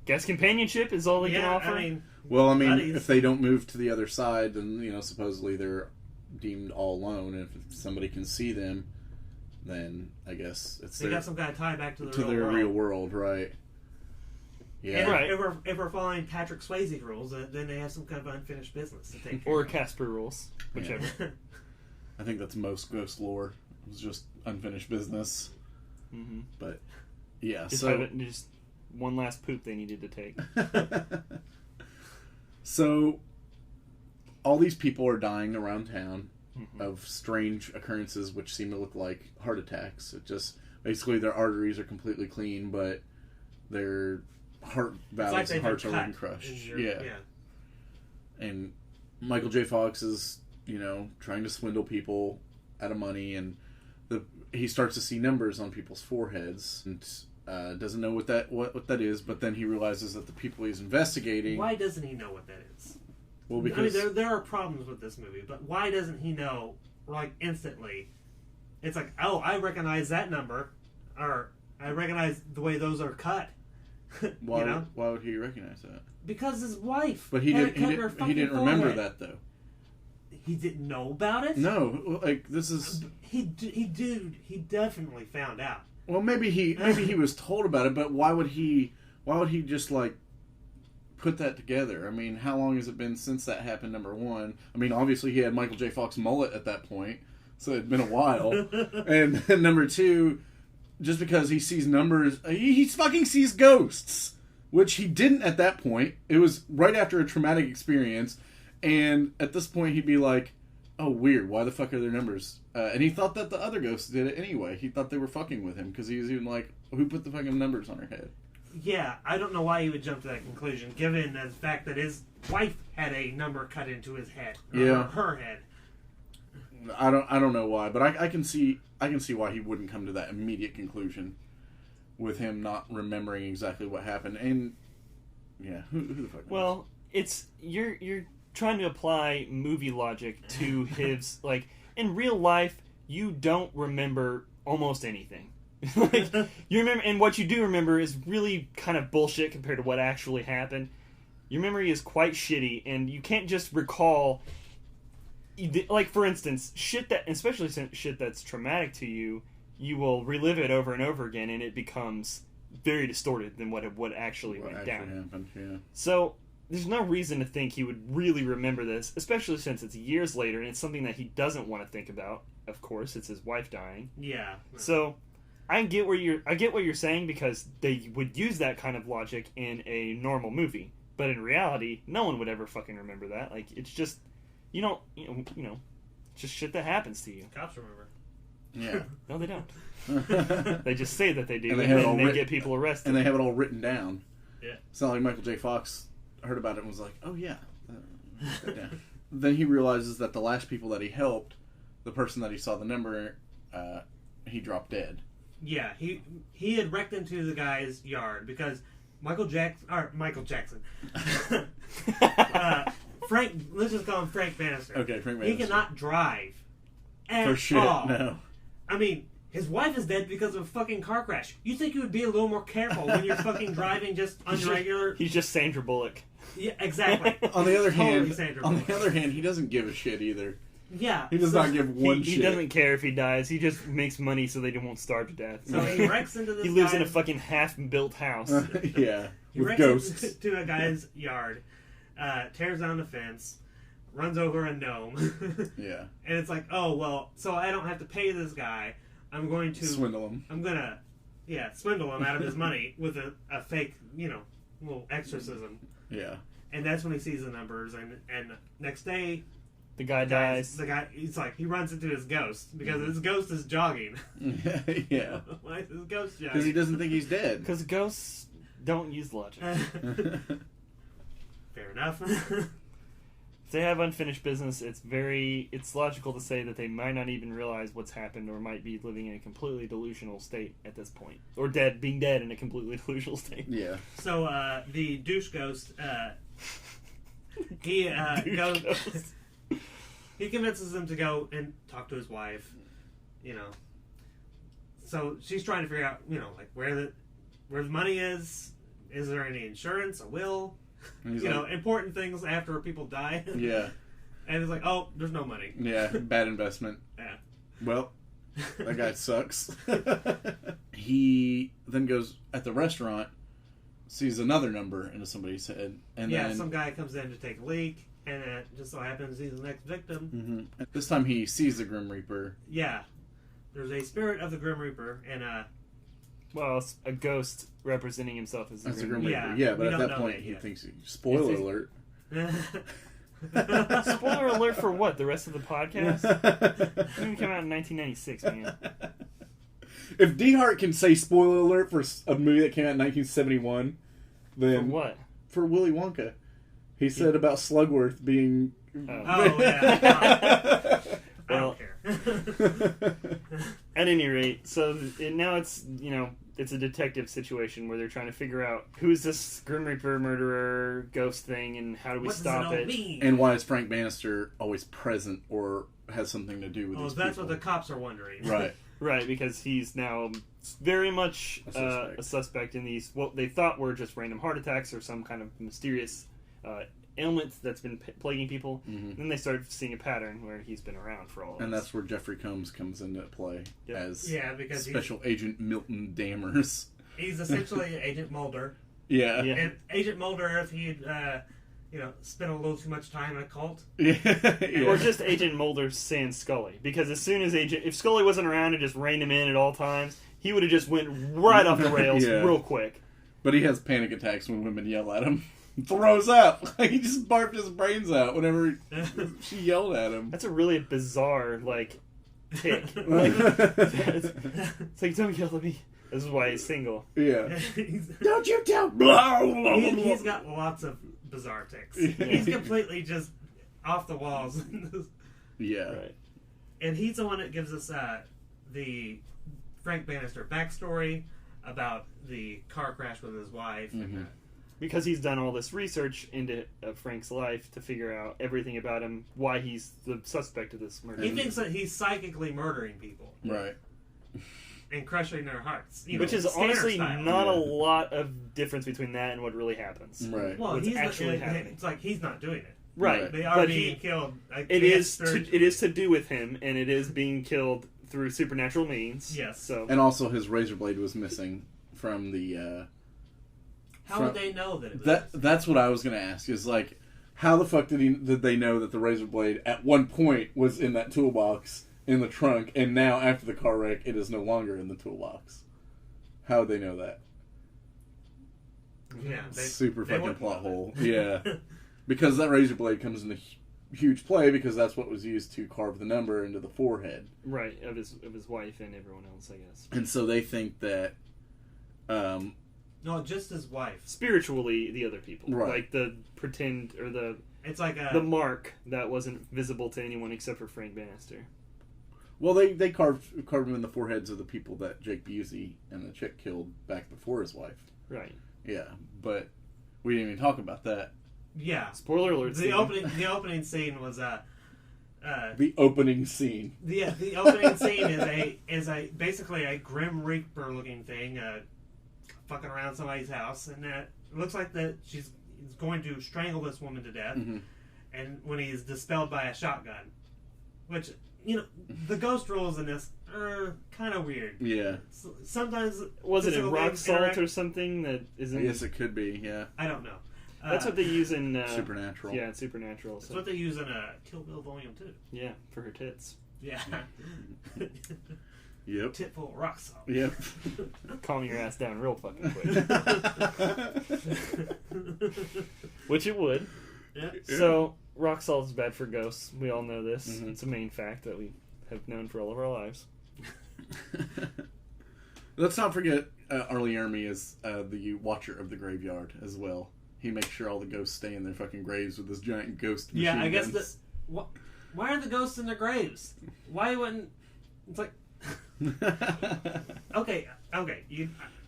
Guess companionship is all they can offer. Buddies. If they don't move to the other side, then supposedly they're deemed all alone. And if somebody can see them, then I guess they got some kind of tie back to the real world, right? Yeah. And right. If we're following Patrick Swayze rules, then they have some kind of unfinished business to take care or of. Casper rules, whichever. Yeah. I think that's most ghost lore. It was just unfinished business. Mm-hmm. But yeah, just one last poop they needed to take. So, all these people are dying around town of strange occurrences which seem to look like heart attacks. It just, basically their arteries are completely clean, but their heart valves and hearts are being crushed. Yeah. And Michael J. Fox is, trying to swindle people out of money, and he starts to see numbers on people's foreheads, and doesn't know what that is, but then he realizes that the people he's investigating... Why doesn't he know what that is? Well, because... there are problems with this movie, but why doesn't he know, instantly? It's like, oh, I recognize that number, or I recognize the way those are cut. Why would he recognize that? Because his wife. But he didn't remember that, though. He didn't know about it? No, this is... He definitely found out. Well, maybe he was told about it, but why would he just put that together? I mean, how long has it been since that happened? Number one, obviously he had Michael J. Fox mullet at that point, so it'd been a while. And number two, just because he sees numbers, he fucking sees ghosts, which he didn't at that point. It was right after a traumatic experience, and at this point he'd be like, oh, weird, why the fuck are there numbers? And he thought that the other ghosts did it anyway. He thought they were fucking with him, because he was even like, who put the fucking numbers on her head? Yeah, I don't know why he would jump to that conclusion, given the fact that his wife had a number cut into his head. Or her head. I don't know why, but I can see why he wouldn't come to that immediate conclusion with him not remembering exactly what happened. And yeah, who the fuck knows? Well, it's you're trying to apply movie logic to his like in real life. You don't remember almost anything. Like you remember, and what you do remember is really kind of bullshit compared to what actually happened. Your memory is quite shitty, and you can't just recall. Like for instance, shit that, especially shit that's traumatic to you, you will relive it over and over again, and it becomes very distorted than what actually went down. Happened, yeah. So there's no reason to think he would really remember this, especially since it's years later, and it's something that he doesn't want to think about. Of course, it's his wife dying. Yeah. So I get what you're saying, because they would use that kind of logic in a normal movie, but in reality, no one would ever fucking remember that. Like it's just you know, just shit that happens to you. Cops remember. Yeah. No, they don't. They just say that they do, And and then they get people arrested. And they have it all written down. Yeah. It's not like Michael J. Fox heard about it and was like, oh yeah. Then he realizes that the last people that he helped, the person that he saw the number, he dropped dead. Yeah, he had wrecked into the guy's yard because Michael Jackson. Frank, let's just call him Frank Bannister. Okay, Frank Bannister. He cannot drive at For shit, all. no. I mean, his wife is dead because of a fucking car crash. You think you would be a little more careful when you're fucking driving just unregular? He's just Sandra Bullock. Yeah, exactly. On the other Totally hand, he doesn't give a shit either. Yeah. He does not give one shit. He doesn't care if he dies. He just makes money so they won't starve to death. So he wrecks into this He lives guy's, in a fucking half-built house. Yeah, he with wrecks ghosts. into a guy's yard, tears down the fence, runs over a gnome. Yeah. And it's like, oh, well, so I don't have to pay this guy. I'm going to... Swindle him. I'm going to, swindle him out of his money with a fake, little exorcism. Yeah. And that's when he sees the numbers, and next day... The guy dies. The guy, it's like, he runs into his ghost, because his ghost is jogging. Yeah. Why is his ghost jogging? Because he doesn't think he's dead. Because ghosts don't use logic. Fair enough. If they have unfinished business, it's logical to say that they might not even realize what's happened, or might be living in a completely delusional state at this point. Or being dead in a completely delusional state. Yeah. So, the douche ghost, he goes... He convinces him to go and talk to his wife, So she's trying to figure out, like where the money is. Is there any insurance, a will? Important things after people die. Yeah. And it's like, oh, there's no money. Yeah, bad investment. Yeah. Well, that guy sucks. He then goes at the restaurant, sees another number into somebody's head, and then some guy comes in to take a leak. And it just so happens he's the next victim. Mm-hmm. This time he sees the Grim Reaper. Yeah. There's a spirit of the Grim Reaper, and well, it's a ghost representing himself as the Grim Reaper. Yeah, but at that point he thinks... Spoiler alert. Spoiler alert for what? The rest of the podcast? It came out in 1996, man. If DeHart can say spoiler alert for a movie that came out in 1971, then... For what? For Willy Wonka. He said about Slugworth being... Oh, yeah. I don't care. At any rate, so now it's, it's a detective situation where they're trying to figure out who's this Grim Reaper murderer ghost thing, and how do we stop it? And why is Frank Bannister always present or has something to do with these that's people? what the cops are wondering. Right. Right, because he's now very much a suspect in these, what they thought were just random heart attacks or some kind of mysterious ailment that's been plaguing people. Mm-hmm. Then they started seeing a pattern where he's been around for all of And this. that's where Jeffrey Combs comes into play as because Special Agent Milton Dammers. He's essentially Agent Mulder. Yeah. And Agent Mulder, if he'd spent a little too much time in a cult. Yeah. Or just Agent Mulder sans Scully. Because as soon as if Scully wasn't around and just reined him in at all times, he would have just went right off the rails real quick. But he has panic attacks when women yell at him. Throws up. He just barfed his brains out whenever she yelled at him. That's a really bizarre, tick. It's like, don't yell at me. This is why he's single. Yeah. Don't you tell... He's got lots of bizarre ticks. He's completely just off the walls. Yeah. Right. and he's the one that gives us the Frank Bannister backstory about the car crash with his wife. And, because he's done all this research into Frank's life to figure out everything about him, why he's the suspect of this murder. he thinks that he's psychically murdering people. Right. And crushing their hearts. Which is Scanner honestly style. not a lot of difference between that and what really happens. Right. Well, What's actually happening. It's like he's not doing it. Right. They are but being killed. it is to do with him, and it is being killed through supernatural means. Yes. So And also his razor blade was missing from the... How would they know that it was That's what I was going to ask, is like, how the fuck did they know that the razor blade at one point was in that toolbox in the trunk, and now after the car wreck it is no longer in the toolbox? How would they know that? Yeah. Super fucking wouldn't plot know hole. that. Yeah. Because that razor blade comes into huge play because that's what was used to carve the number into the forehead. right, of his wife and everyone else, I guess. And so they think that... No, just his wife. Spiritually, the other people. Right. Like the pretend, or the It's like the mark that wasn't visible to anyone except for Frank Bannister. Well, they carved him in the foreheads of the people that Jake Busey and the chick killed back before his wife. Right. Yeah, but we didn't even talk about that. Yeah. Spoiler alert. The opening scene was The opening scene. the opening scene is basically a Grim Reaper looking thing fucking around somebody's house, and it looks like that he's going to strangle this woman to death. Mm-hmm. And when he's dispelled by a shotgun, which the ghost rules in this are kind of weird. Yeah. Sometimes Was it a physical rock things salt interact- or something that isn't? I guess it could be, yeah. I don't know. That's what they use in Supernatural. Yeah, Supernatural. That's So. what they use in Kill Bill Volume 2. Yeah, for her tits. Yeah. Yep. Tit full of rock salt. Yep. Calm your ass down real fucking quick. Which it would. Yeah. So, rock salt is bad for ghosts. We all know this. Mm-hmm. It's a main fact that we have known for all of our lives. Let's not forget Arlie Ermy is the watcher of the graveyard as well. He makes sure all the ghosts stay in their fucking graves with this giant ghost machine Yeah, I guess guns. why are the ghosts in their graves? Why wouldn't... It's like... Okay,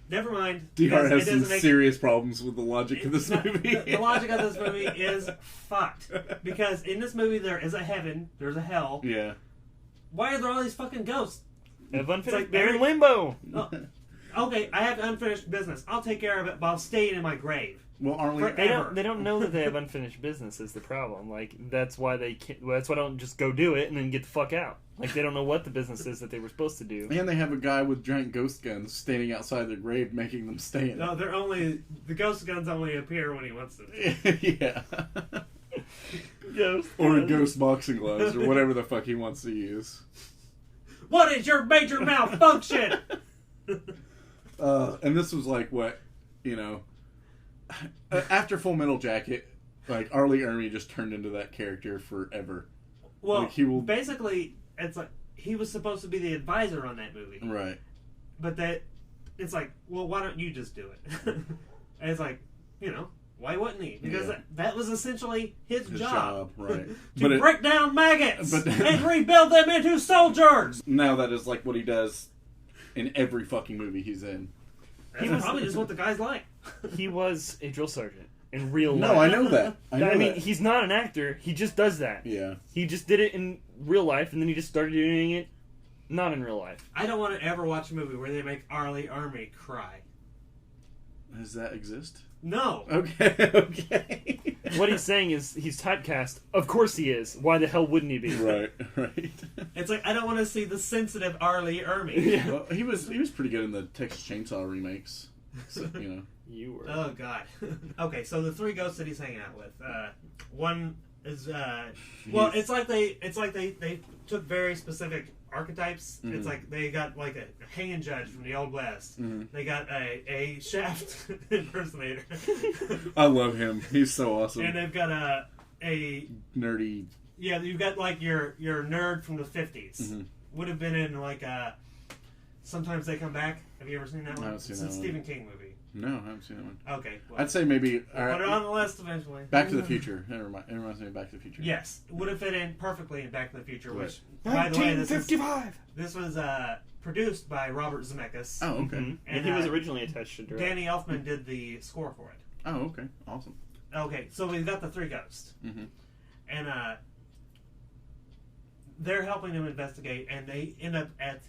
never mind. DeHart has some make... serious problems with the logic of this movie. The logic of this movie is fucked. Because in this movie there is a heaven, there's a hell. Yeah. Why are there all these fucking ghosts? Have unfinished. like They're in very- limbo. Oh, okay, I have unfinished business. I'll take care of it while staying in my grave. Well, Arlie... They don't know that they have unfinished business is the problem. Like, that's why they can't... Well, that's why they don't just go do it and then get the fuck out. Like, they don't know what the business is that they were supposed to do. And they have a guy with giant ghost guns standing outside their grave making them stay in No, the ghost guns only appear when he wants them to. it. Yeah. Ghost Or guns. ghost boxing gloves or whatever the fuck he wants to use. What is your major malfunction? And this was like what, after Full Metal Jacket, like Arlie Ermy just turned into that character forever. Well, Like, he will- basically, it's like he was supposed to be the advisor on that movie, Right. but it's like, well, why don't you just do it? And it's like, why wouldn't he? Because Yeah. that was essentially his job, right. to break down maggots but- and rebuild them into soldiers. Now that is like what he does in every fucking movie he's in. That's probably just what the guy's like. He was a drill sergeant in real life. No, I know that. I mean, that. he's not an actor. He just does that. Yeah. He just did it in real life, and then he just started doing it not in real life. I don't want to ever watch a movie where they make Arlie Ermy cry. Does that exist? No. Okay. What he's saying is he's typecast. Of course he is. Why the hell wouldn't he be? Right. It's like, I don't want to see the sensitive Arlie Ermy. Yeah. Well, he was pretty good in the Texas Chainsaw remakes. So, You were. Oh God. Okay, so the three ghosts that he's hanging out with. One is well, it's like they took very specific archetypes. Mm-hmm. It's like they got like a hanging judge from the Old West. Mm-hmm. They got a Shaft impersonator. I love him. He's so awesome. And they've got a Nerdy. yeah. You've got like your nerd from the 50s. Mm-hmm. Would have been in like Sometimes They Come Back. Have you ever seen that one? I haven't seen It's that a one. Stephen King movie. No, I haven't seen that one. Okay. Well, I'd say maybe... we'll put it on the list eventually. Back to the Future. It reminds me of Back to the Future. Yes. Would have fit in perfectly in Back to the Future, Right. which, by the way, 1955! this was produced by Robert Zemeckis. Oh, okay. Mm-hmm. And he was originally attached to direct. Danny Elfman did the score for it. Oh, okay. Awesome. Okay, so we've got the three ghosts. Mm-hmm. And they're helping him investigate, and they end up at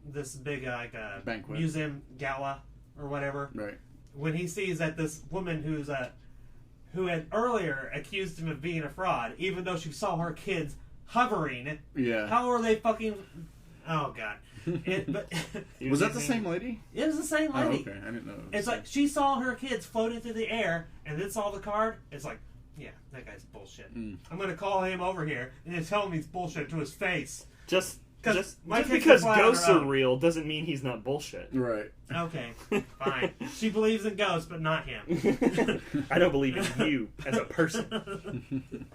this big banquet, museum gala or whatever. Right. When he sees that this woman who had earlier accused him of being a fraud, even though she saw her kids hovering. Yeah. How are they fucking? Oh god. Was that the same lady? It was the same lady. Oh, okay. I didn't know. It's like she saw her kids floating through the air, and then saw the card. It's like, yeah, that guy's bullshit. I'm gonna call him over here and then tell him he's bullshit to his face. Just because kids ghosts are real doesn't mean he's not bullshit. Right. Okay, fine. She believes in ghosts, but not him. I don't believe in you as a person.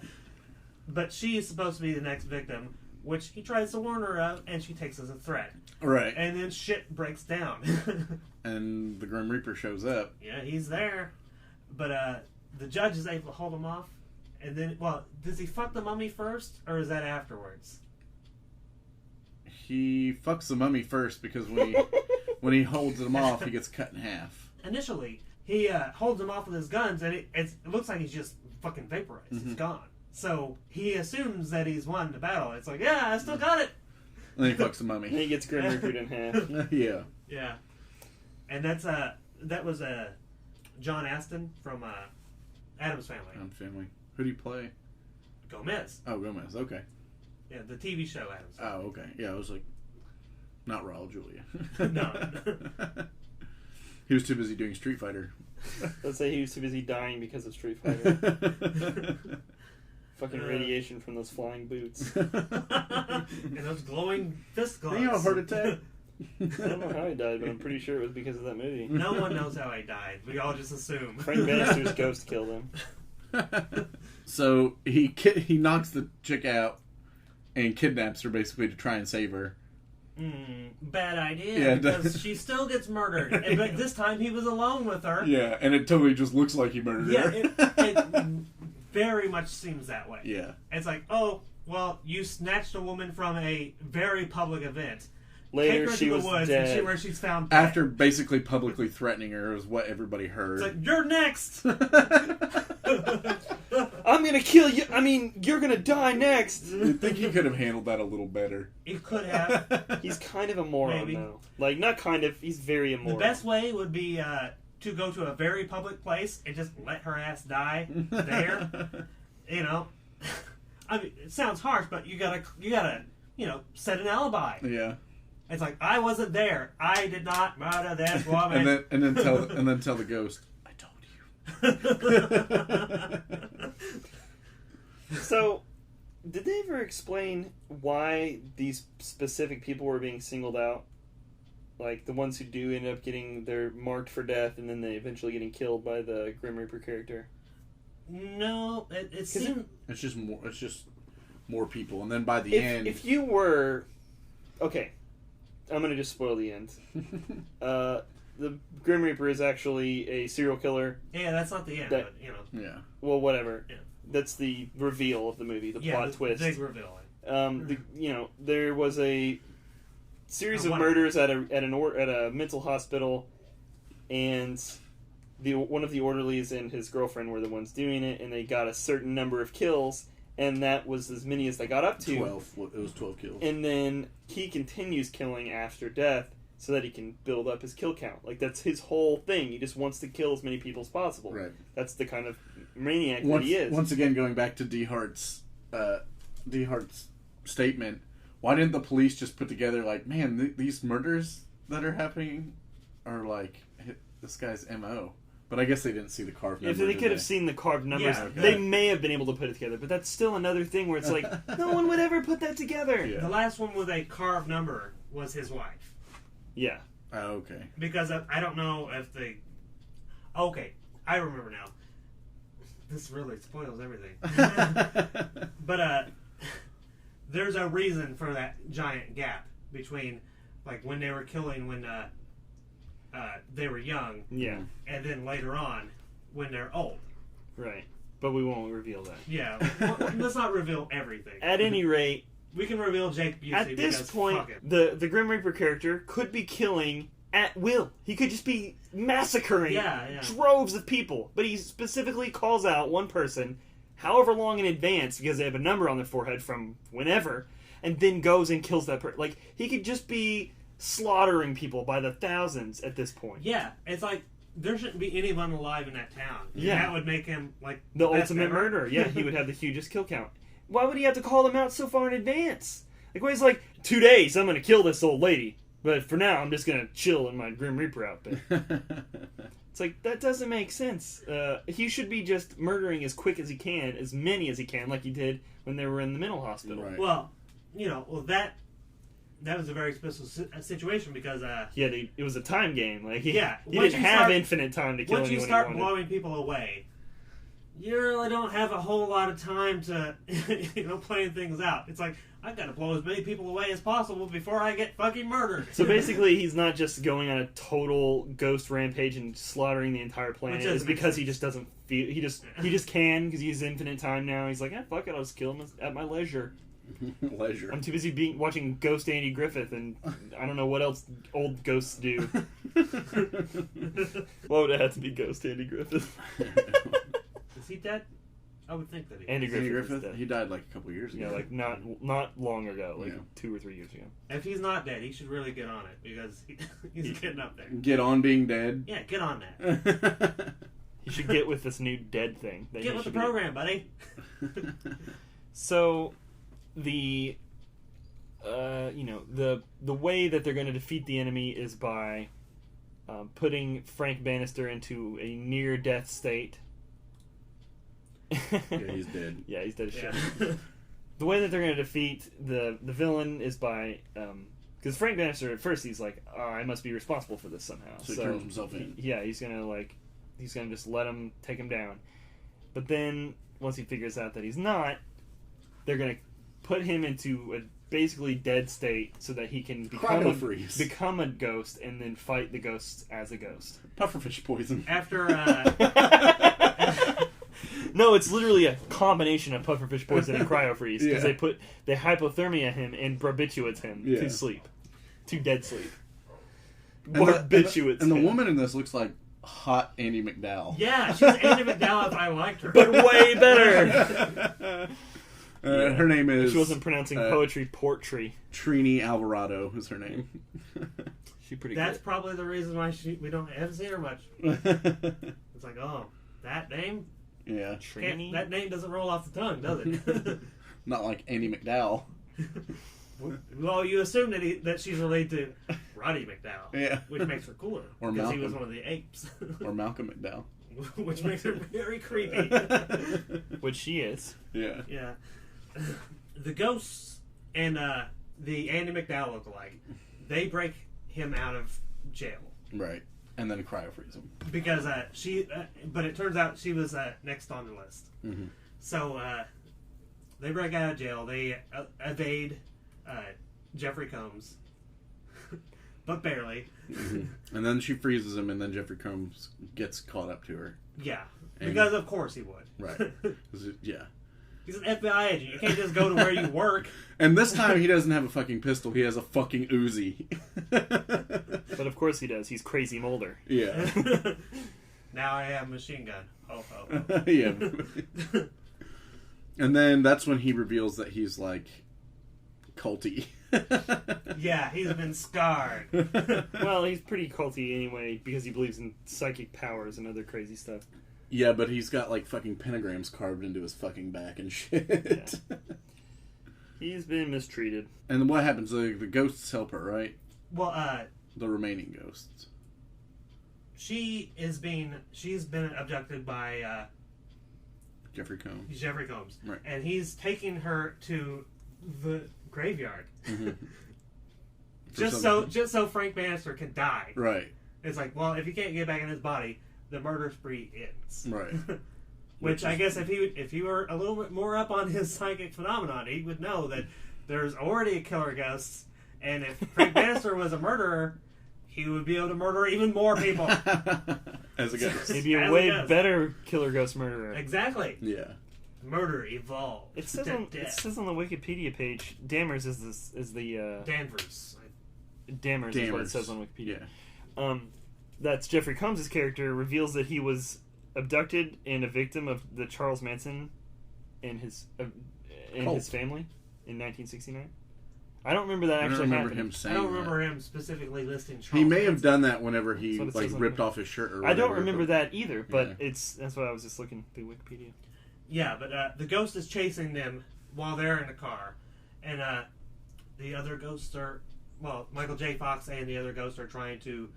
But she is supposed to be the next victim, which he tries to warn her of, and she takes as a threat. Right. And then shit breaks down. And the Grim Reaper shows up. Yeah, he's there. But the judge is able to hold him off. And then, well, does he fuck the mummy first, or is that afterwards? He fucks the mummy first because when he holds him off, he gets cut in half. Initially, he holds him off with his guns, and it looks like he's just fucking vaporized. Mm-hmm. It's gone. So he assumes that he's won the battle. It's like, yeah, I still got it. And then he fucks the mummy. And he gets Grim Reapered in half. Yeah. Yeah. And that was John Aston from Addams Family. Family. Who do you play? Gomez. Oh, Gomez. Okay. Yeah, the TV show Addams Family. Oh, okay. Yeah, I was like, not Raul Julia. No. He was too busy doing Street Fighter. Let's say he was too busy dying because of Street Fighter. Fucking radiation from those flying boots. And those glowing fist gloves. Did you have a heart attack? I don't know how he died, but I'm pretty sure it was because of that movie. No one knows how he died. We all just assume. Frank Bannister's ghost killed him. So he knocks the chick out and kidnaps her basically to try and save her. Bad idea, Yeah, because she still gets murdered. But this time he was alone with her. Yeah, and it totally just looks like he murdered her. It very much seems that way. Yeah. It's like, oh, well, you snatched a woman from a very public event. Later, Take her she to the was woods dead. And where she's found dead. After basically publicly threatening her is what everybody heard. It's like, you're next! I'm gonna kill you! I mean, you're gonna die next! I think he could have handled that a little better. He could have. He's kind of a moron, Maybe. though. Like, not kind of, he's very a moron. The best way would be to go to a very public place and just let her ass die there. You know? I mean, it sounds harsh, but you gotta, set an alibi. Yeah. It's like, I wasn't there. I did not murder this woman. and then tell the ghost, I told you. So, did they ever explain why these specific people were being singled out? Like, the ones who do end up getting, they're marked for death, and then they eventually getting killed by the Grim Reaper character? No, it seemed... It's just more people, and then by the end... If you were... Okay, I'm going to just spoil the end. The Grim Reaper is actually a serial killer. Yeah, that's not the end, but, Yeah. Well, whatever. Yeah. That's the reveal of the movie, the plot twist. Big reveal. There was a series of murders at a mental hospital, and one of the orderlies and his girlfriend were the ones doing it, and they got a certain number of kills, and that was as many as they got up to. 12. It was 12 kills. And then he continues killing after death so that he can build up his kill count. Like, that's his whole thing. He just wants to kill as many people as possible. Right. That's the kind of maniac that he is. Once again, going back to DeHart's statement, why didn't the police just put together, like, man, these murders that are happening are, like, this guy's M.O.? But I guess they didn't see the carved numbers. If they could have seen the carved numbers, Yeah, they may have been able to put it together. But that's still another thing where it's like, no one would ever put that together. Yeah. The last one with a carved number was his wife. Yeah. Oh, okay. Because I don't know if they... Okay, I remember now. This really spoils everything. But there's a reason for that giant gap between like when they were killing when they were young. Yeah. And then later on when they're old. Right. But we won't reveal that. Yeah. Let's not reveal everything. At any rate, we can reveal Jake Busey. At this point, the Grim Reaper character could be killing at will. He could just be massacring droves of people. But he specifically calls out one person, however long in advance, because they have a number on their forehead from whenever, and then goes and kills that person. Like, he could just be slaughtering people by the thousands at this point. Yeah, it's like, there shouldn't be anyone alive in that town. Yeah. That would make him, like, the ultimate murderer. Yeah, he would have the hugest kill count. Why would he have to call them out so far in advance? Like, when he's like, 2 days, I'm going to kill this old lady. But for now, I'm just going to chill in my Grim Reaper outfit. It's like, that doesn't make sense. He should be just murdering as quick as he can, as many as he can, like he did when they were in the mental hospital. Right. Well, that was a very special situation because it was a time game. Like he didn't have have infinite time to kill anyone. Once you start blowing people away, you really don't have a whole lot of time to playing things out. It's like, I've got to blow as many people away as possible before I get fucking murdered. So basically, he's not just going on a total ghost rampage and slaughtering the entire planet. It's because he just doesn't feel. He just can because he has infinite time now. He's like, fuck it, I'll just kill him at my leisure. Leisure. I'm too busy watching Ghost Andy Griffith, and I don't know what else old ghosts do. Why would it have to be Ghost Andy Griffith? Is he dead? I would think that he is. Andy Griffith. He died like a couple years ago. Yeah, like not long ago, like 2 or 3 years ago. If he's not dead, he should really get on it because he's getting up there. Get on being dead? Yeah, get on that. He should get with this new dead thing. Get with the program, buddy. So, the way that they're going to defeat the enemy is by putting Frank Bannister into a near-death state. Yeah, he's dead. Yeah, he's dead as shit. The way that they're going to defeat the villain is by... because Frank Bannister, at first, he's like, I must be responsible for this somehow. So he turns himself in. He's going to just let him take him down. But then, once he figures out that he's not, they're going to put him into a basically dead state so that he can become a ghost and then fight the ghosts as a ghost. Pufferfish poison. After... No, it's literally a combination of pufferfish poison and cryofreeze because they hypothermia him and barbiturates him to sleep, to dead sleep. Barbiturates. And the woman in this looks like hot Andie MacDowell. Yeah, she's Andie MacDowell if I liked her, but way better. Her name is... She wasn't pronouncing poetry, portree. Trini Alvarado is her name. She's pretty. That's good. Probably the reason why we haven't seen her much. It's like, that name. Yeah, Trini. That name doesn't roll off the tongue, does it? Not like Andie MacDowell. Well, you assume that she's related to Roddy McDowell, which makes her cooler or because Malcolm. he was one of the apes, or Malcolm McDowell, which makes her very creepy. Which she is. Yeah. Yeah. The ghosts and the Andie MacDowell lookalike, they break him out of jail. Right. And then cryo-freeze him. Because but it turns out she was next on the list. Mm-hmm. So they break out of jail. They evade Jeffrey Combs, but barely. Mm-hmm. And then she freezes him, and then Jeffrey Combs gets caught up to her. Yeah, because of course he would. Right. Yeah. He's an FBI agent. You can't just go to where you work. And this time he doesn't have a fucking pistol. He has a fucking Uzi. But of course he does. He's Crazy Mulder. Yeah. Now I have a machine gun. Oh. Yeah. And then that's when he reveals that he's like culty. Yeah, he's been scarred. Well, he's pretty culty anyway because he believes in psychic powers and other crazy stuff. Yeah, but he's got like fucking pentagrams carved into his fucking back and shit. Yeah. He's been mistreated. And then what happens? The ghosts help her, right? Well, the remaining ghosts. she's been abducted by Jeffrey Combs. Right. And he's taking her to the graveyard. Mm-hmm. just so Frank Bannister can die. Right. It's like, well, if he can't get back in his body, the murder spree ends. Right. Which I guess if he were a little bit more up on his psychic phenomenon, he would know that there's already a killer ghost, And if Frank Bannister was a murderer, he would be able to murder even more people. As a ghost. He'd be a way better killer ghost murderer. Exactly. Yeah. Murder evolved. It says on the Wikipedia page, Dammers is the Danvers. Dammers is what it says on Wikipedia. Yeah. That's Jeffrey Combs' character reveals that he was abducted and a victim of the Charles Manson and his family in 1969. I don't remember that actually happening. I don't remember him specifically listing Charles He may have Manson. done that whenever he ripped off his shirt or whatever. I don't remember that either, but that's what I was just looking through Wikipedia. Yeah, but the ghost is chasing them while they're in the car. And the other ghosts are... Well, Michael J. Fox and the other ghosts are trying to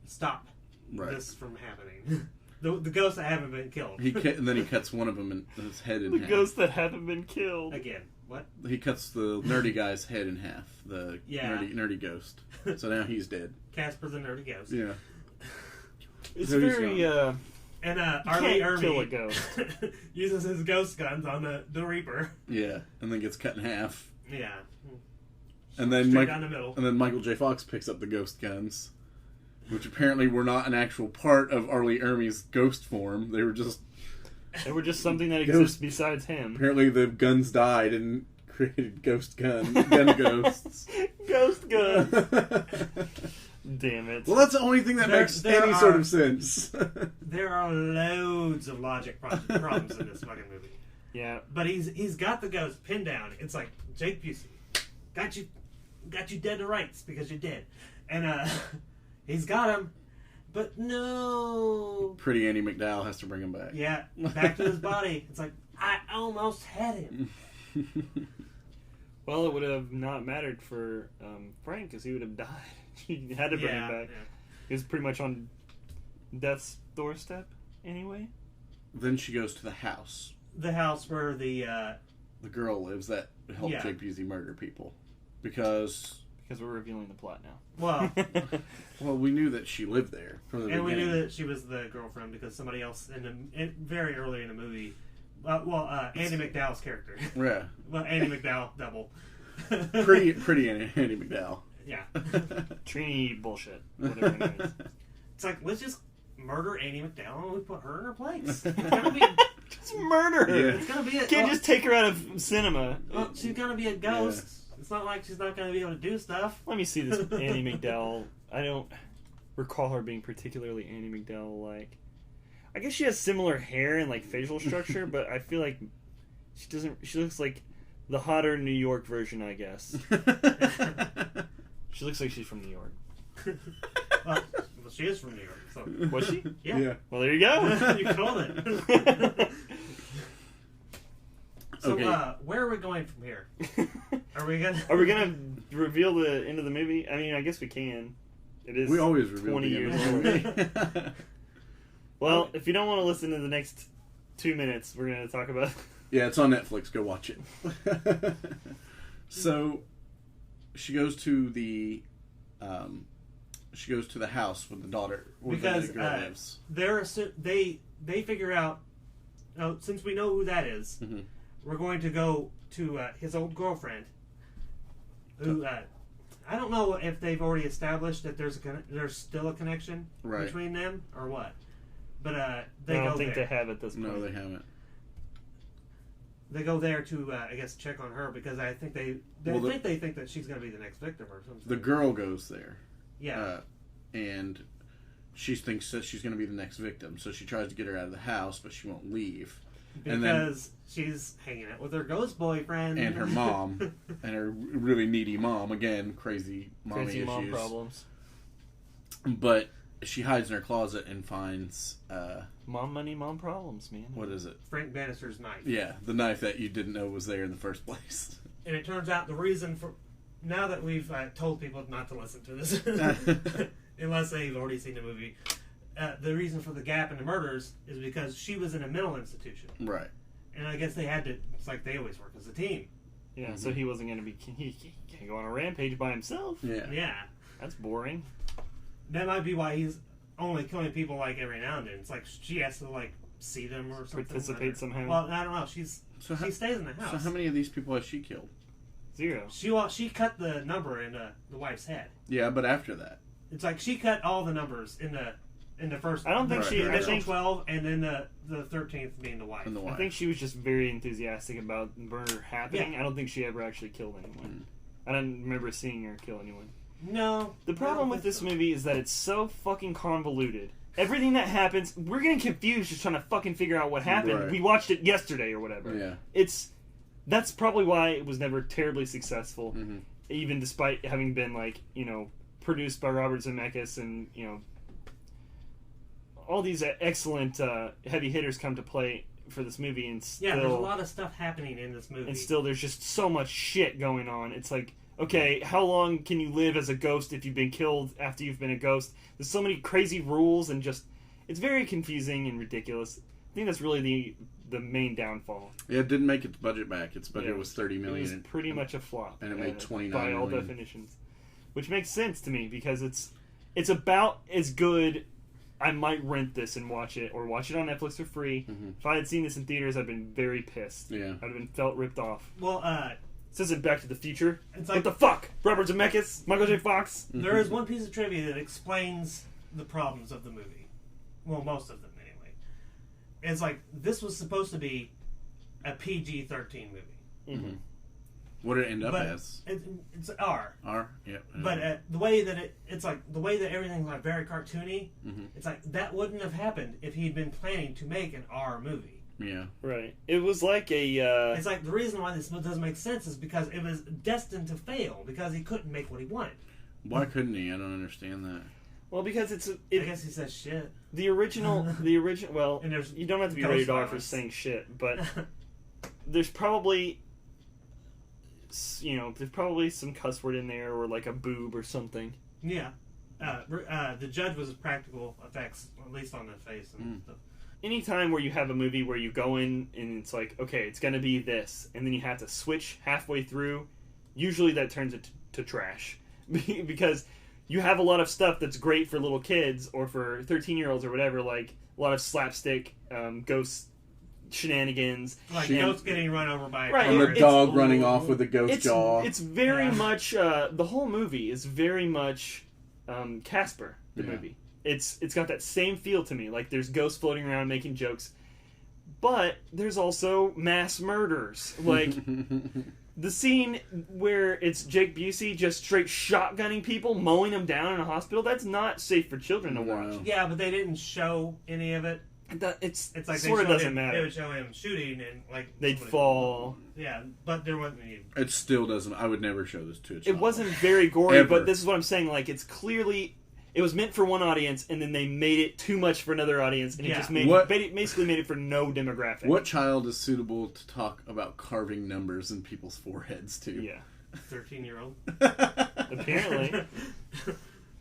stop this from happening. The ghosts that haven't been killed. And then he cuts one of them in his head in half. The ghosts that haven't been killed. Again, what? He cuts the nerdy guy's head in half. The nerdy ghost. So now he's dead. Casper the nerdy ghost. Yeah. It's very... And Arlie can't kill a Irby ghost. uses his ghost guns on the Reaper. Yeah, and then gets cut in half. Yeah. And then down the middle. And then Michael J. Fox picks up the ghost guns, which apparently were not an actual part of Arlie Ermey's ghost form. They were just something that exists besides him. Apparently the guns died and created gun ghosts. Ghost guns. Damn it. Well, that's the only thing that makes any sort of sense. There are loads of logic problems in this fucking movie. Yeah. But he's got the ghost pinned down. It's like, Jake Busey, got you dead to rights because you're dead. And he's got him, but no. Pretty Andy McDowell has to bring him back. Yeah, back to his body. It's like, I almost had him. Well, it would have not mattered for Frank because he would have died. He had to bring him back. Yeah. He was pretty much on death's doorstep anyway. Then she goes to the house. The house where the girl lives that helped Jake Busey murder people. Because we're revealing the plot now. Well, we knew that she lived there from the beginning. And we knew that she was the girlfriend because somebody else very early in the movie. Andy McDowell's character. Yeah. Well, Andy McDowell double. pretty Andy McDowell. Yeah. Trini bullshit. Whatever her name is. It's like, let's just murder Andy McDowell and we put her in her place. It's gonna be just murder her. Yeah. It's gonna be. Can't just take her out of cinema. Well, she's gonna be a ghost. Yeah. It's not like she's not gonna be able to do stuff. Let me see this Andy McDowell. I don't recall her being particularly Andy McDowell-like. I guess she has similar hair and like facial structure, but I feel like she doesn't. She looks like the hotter New York version, I guess. She looks like she's from New York. Well, she is from New York. So. Was she? Yeah. Well, there you go. You called it. So, okay. Where are we going from here? Are we gonna reveal the end of the movie? I mean, I guess we can. It is. We always reveal 20 years old. Well, if you don't want to listen to the next 2 minutes, we're gonna talk about. Yeah, it's on Netflix. Go watch it. So, she goes to the house with the daughter where the girl lives. They figure out. Since we know who that is, we're going to go to his old girlfriend. Who I don't know if they've already established that there's still a connection between them or what. But I don't think they have at this point. No, they haven't. They go there to, I guess, check on her because I think they think that she's going to be the next victim or something. The girl goes there. Yeah. And she thinks that she's going to be the next victim, so she tries to get her out of the house, but she won't leave. Because she's hanging out with her ghost boyfriend. And her mom. And her really needy mom. Again, crazy mommy issues. Mom problems. But she hides in her closet and finds... mom money, mom problems, man. What is it? Frank Bannister's knife. Yeah, the knife that you didn't know was there in the first place. And it turns out the reason for... Now that we've told people not to listen to this, unless they've already seen the movie, the reason for the gap in the murders is because she was in a mental institution. Right. And I guess they had to... It's like they always work as a team. Yeah, so he wasn't going to be... He can't go on a rampage by himself. Yeah. That's boring. That might be why he's only killing people like every now and then. It's like she has to like see them or something. Participate somehow. Well, I don't know. She stays in the house. So how many of these people has she killed? 0. She cut the number in the wife's head. Yeah, but after that. It's like she cut all the numbers in the first. I don't think Right. she. The I initial think 12, and then the 13th being the wife. And the I wife. think she was just very enthusiastic about the murder happening. Yeah. I don't think she ever actually killed anyone. I don't remember seeing her kill anyone. No. The problem with this movie is that it's so fucking convoluted. Everything that happens, we're getting confused just trying to fucking figure out what happened. Right. We watched it yesterday or whatever. Yeah. That's probably why it was never terribly successful, Mm-hmm. even despite having been like, you know, produced by Robert Zemeckis and, you know, all these excellent heavy hitters come to play for this movie, and still, Yeah, there's a lot of stuff happening in this movie. and still there's just so much shit going on. It's like, okay, how long can you live as a ghost if you've been killed after you've been a ghost? There's so many crazy rules, and just, it's very confusing and ridiculous. I think that's really the main downfall. Yeah, it didn't make its budget back. Its budget Yeah. was $30 million. It was pretty much a flop. And it made $29 by all million. definitions. Which makes sense to me, because it's about as good. I might rent this and watch it, or watch it on Netflix for free. Mhm. If I had seen this in theaters, I'd been very pissed. Yeah. I'd have been felt ripped off. Well, This isn't Back to the Future. it's What like the fuck? Robert Zemeckis? Michael J. Fox? there is one piece of trivia that explains the problems of the movie. Well, most of them anyway. It's like this was supposed to be a PG-13 movie, Mm-hmm. What did it end up but as? it's R. R? Yep. But the way that it's like the way that everything's like very cartoony. Mhm. It's like that wouldn't have happened if he'd been planning to make an R movie. Yeah. Right. It was like a... It's like the reason why this doesn't make sense is because it was destined to fail because he couldn't make what he wanted. Why couldn't he? I don't understand that. well, because I guess he says shit. the original... Well, And there's you don't have to be ghost rated R for violence. saying shit, but... there's probably, you know, there's probably some cuss word in there, or like a boob or something. Yeah. The judge was practical effects, at least on the face and stuff. Anytime where you have a movie where you go in and it's like, okay, it's gonna be this, and then you have to switch halfway through, usually that turns it to trash. Because you have a lot of stuff that's great for little kids, or for 13-year-olds or whatever, like a lot of slapstick, ghost shenanigans. Like Shan- ghosts getting run over by a Right, car. And the it's- dog running off with a ghost jaw. It's very Yeah. much the whole movie is very much Casper the Yeah. movie. It's got that same feel to me. Like there's ghosts floating around making jokes, but there's also mass murders. Like the scene where it's Jake Busey just straight shotgunning people, mowing them down in a hospital. That's not safe for children to watch. No. Yeah, but they didn't show any of it. It's It's like sort of they doesn't They matter. would show him shooting and like They'd somebody- fall. Yeah, but there wasn't any. It still doesn't. I would never show this to a It child. wasn't very gory, Ever. but this is what I'm saying. Like, it's clearly... It was meant for one audience, and then they made it too much for another audience, and it Yeah. just made What- basically made it for no demographic. What child is suitable to talk about carving numbers in people's foreheads to? Yeah. 13-year-old. Apparently.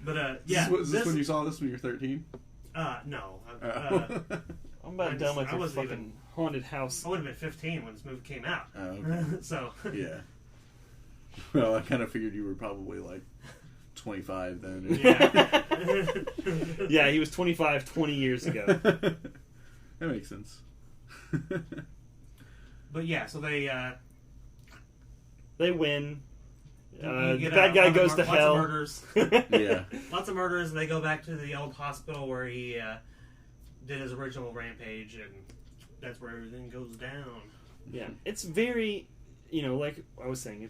But yeah, Is this when you saw this when you were 13? no. I'm about I done just- with I your wasn't fucking even- haunted house. I would have been 15 when this movie came out. Oh, okay. So Yeah. Well, I kind of figured you were probably like 25 then. yeah. Yeah, he was 25 20 years ago. That makes sense. But yeah, so they They win. you The get, bad guy lots of goes to lots of hell. murders. Yeah. Lots of murders, and they go back to the old hospital where he did his original rampage, and that's where everything goes down. Yeah, it's very, you know, like I was saying,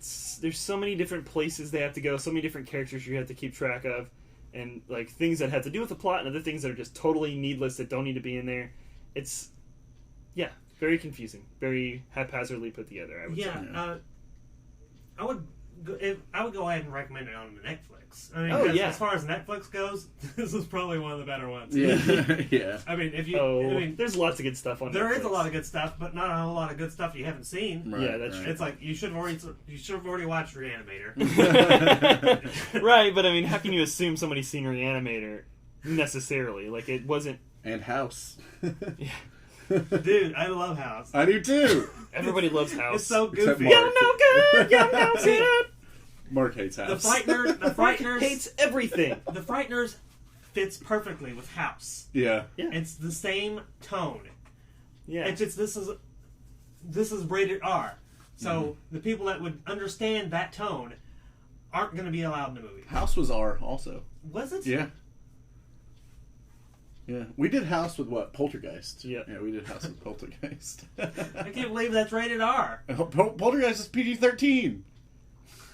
there's so many different places they have to go, so many different characters you have to keep track of, and like things that have to do with the plot, and other things that are just totally needless that don't need to be in there. It's, yeah, very confusing, very haphazardly put together. I would say. Yeah, I would go ahead and recommend it on Netflix. I mean, Oh, 'cause yeah. as far as Netflix goes, this is probably one of the better ones. Yeah. Yeah. I mean, if you, Oh, I mean, there's lots of good stuff on there Netflix. is a lot of good stuff, but not a whole lot of good stuff you haven't seen. Right, Yeah, that's right. true. It's like you should have already watched Reanimator. Right, but I mean, how can you assume somebody's seen Reanimator necessarily? Like, it wasn't. And House. Yeah. Dude, I love House. I do too. Everybody loves House. It's so Except goofy. Mark. You're no good. You're no good. Mark hates The House. Frighteners hates everything. The Frighteners fits perfectly with House. Yeah. Yeah. It's the same tone. Yeah. It's just this is rated R. So the people that would understand that tone aren't going to be allowed in the movie. House was R also. Was it? Yeah. Yeah. We did House with what? Poltergeist. Yeah. Yeah, we did House with Poltergeist. I can't believe that's rated R. Poltergeist is PG-13.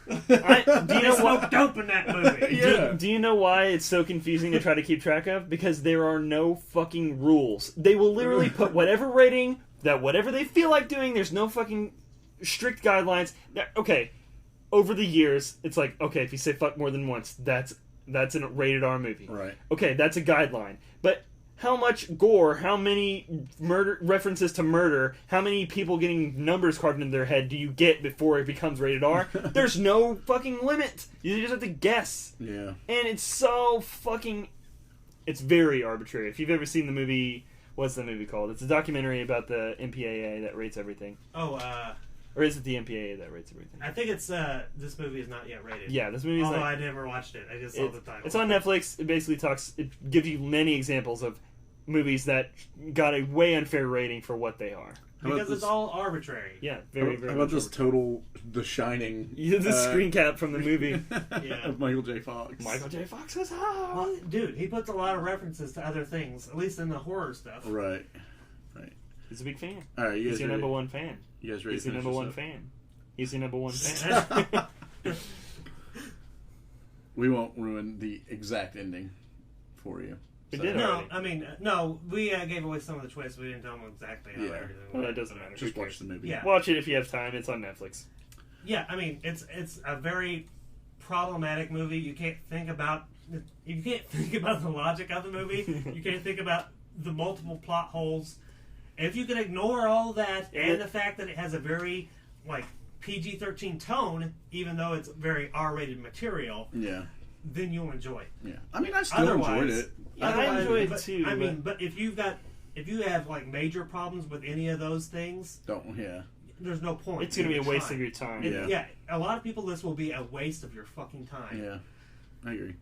Do you know what dope in that movie? Yeah. Do you know why it's so confusing to try to keep track of? Because there are no fucking rules. They will literally put whatever rating, that whatever they feel like doing, there's no fucking strict guidelines. Okay, over the years, it's like, okay, if you say fuck more than once, that's a rated R movie. Right. Okay, that's a guideline. But how much gore, how many murder references to murder, how many people getting numbers carved into their head do you get before it becomes rated R? There's no fucking limit. You just have to guess. Yeah. And it's so fucking... It's very arbitrary. If you've ever seen the movie... What's the movie called? It's a documentary about the MPAA that rates everything. Or is it the MPAA that rates everything? I think it's, this movie is not yet rated. Yeah, this movie's Although I never watched it. I just saw the title. It's on Netflix. It basically it gives you many examples of movies that got a way unfair rating for what they are. Because it's all arbitrary. Yeah, very, very How about this arbitrary. total The Shining? The screen cap from the movie. Yeah. Of Michael J. Fox. Michael J. Fox was hot. Well, dude, he puts a lot of references to other things, at least in the horror stuff. Right. He's a big fan. All right, you guys He's your ready? number one fan. You guys ready He's to your finish number this one up? fan. He's your number one fan. We won't ruin the exact ending for you. We did No, already. I mean, no, we gave away some of the twists. We didn't tell them exactly how everything Well, went. that doesn't matter. Just watch the movie. Yeah. Watch it if you have time. It's on Netflix. Yeah, I mean, it's a very problematic movie. You can't think about the logic of the movie. You can't think about the multiple plot holes. And if you can ignore all that and the fact that it has a very PG-13 tone, even though it's very R-rated material, then you'll enjoy it. Yeah. I mean, I still enjoyed it. Yeah, I enjoyed it too. I mean, but if you have major problems with any of those things, there's no point. It's going to be a waste of your time. Yeah, a lot of people, this will be a waste of your fucking time. Yeah, I agree.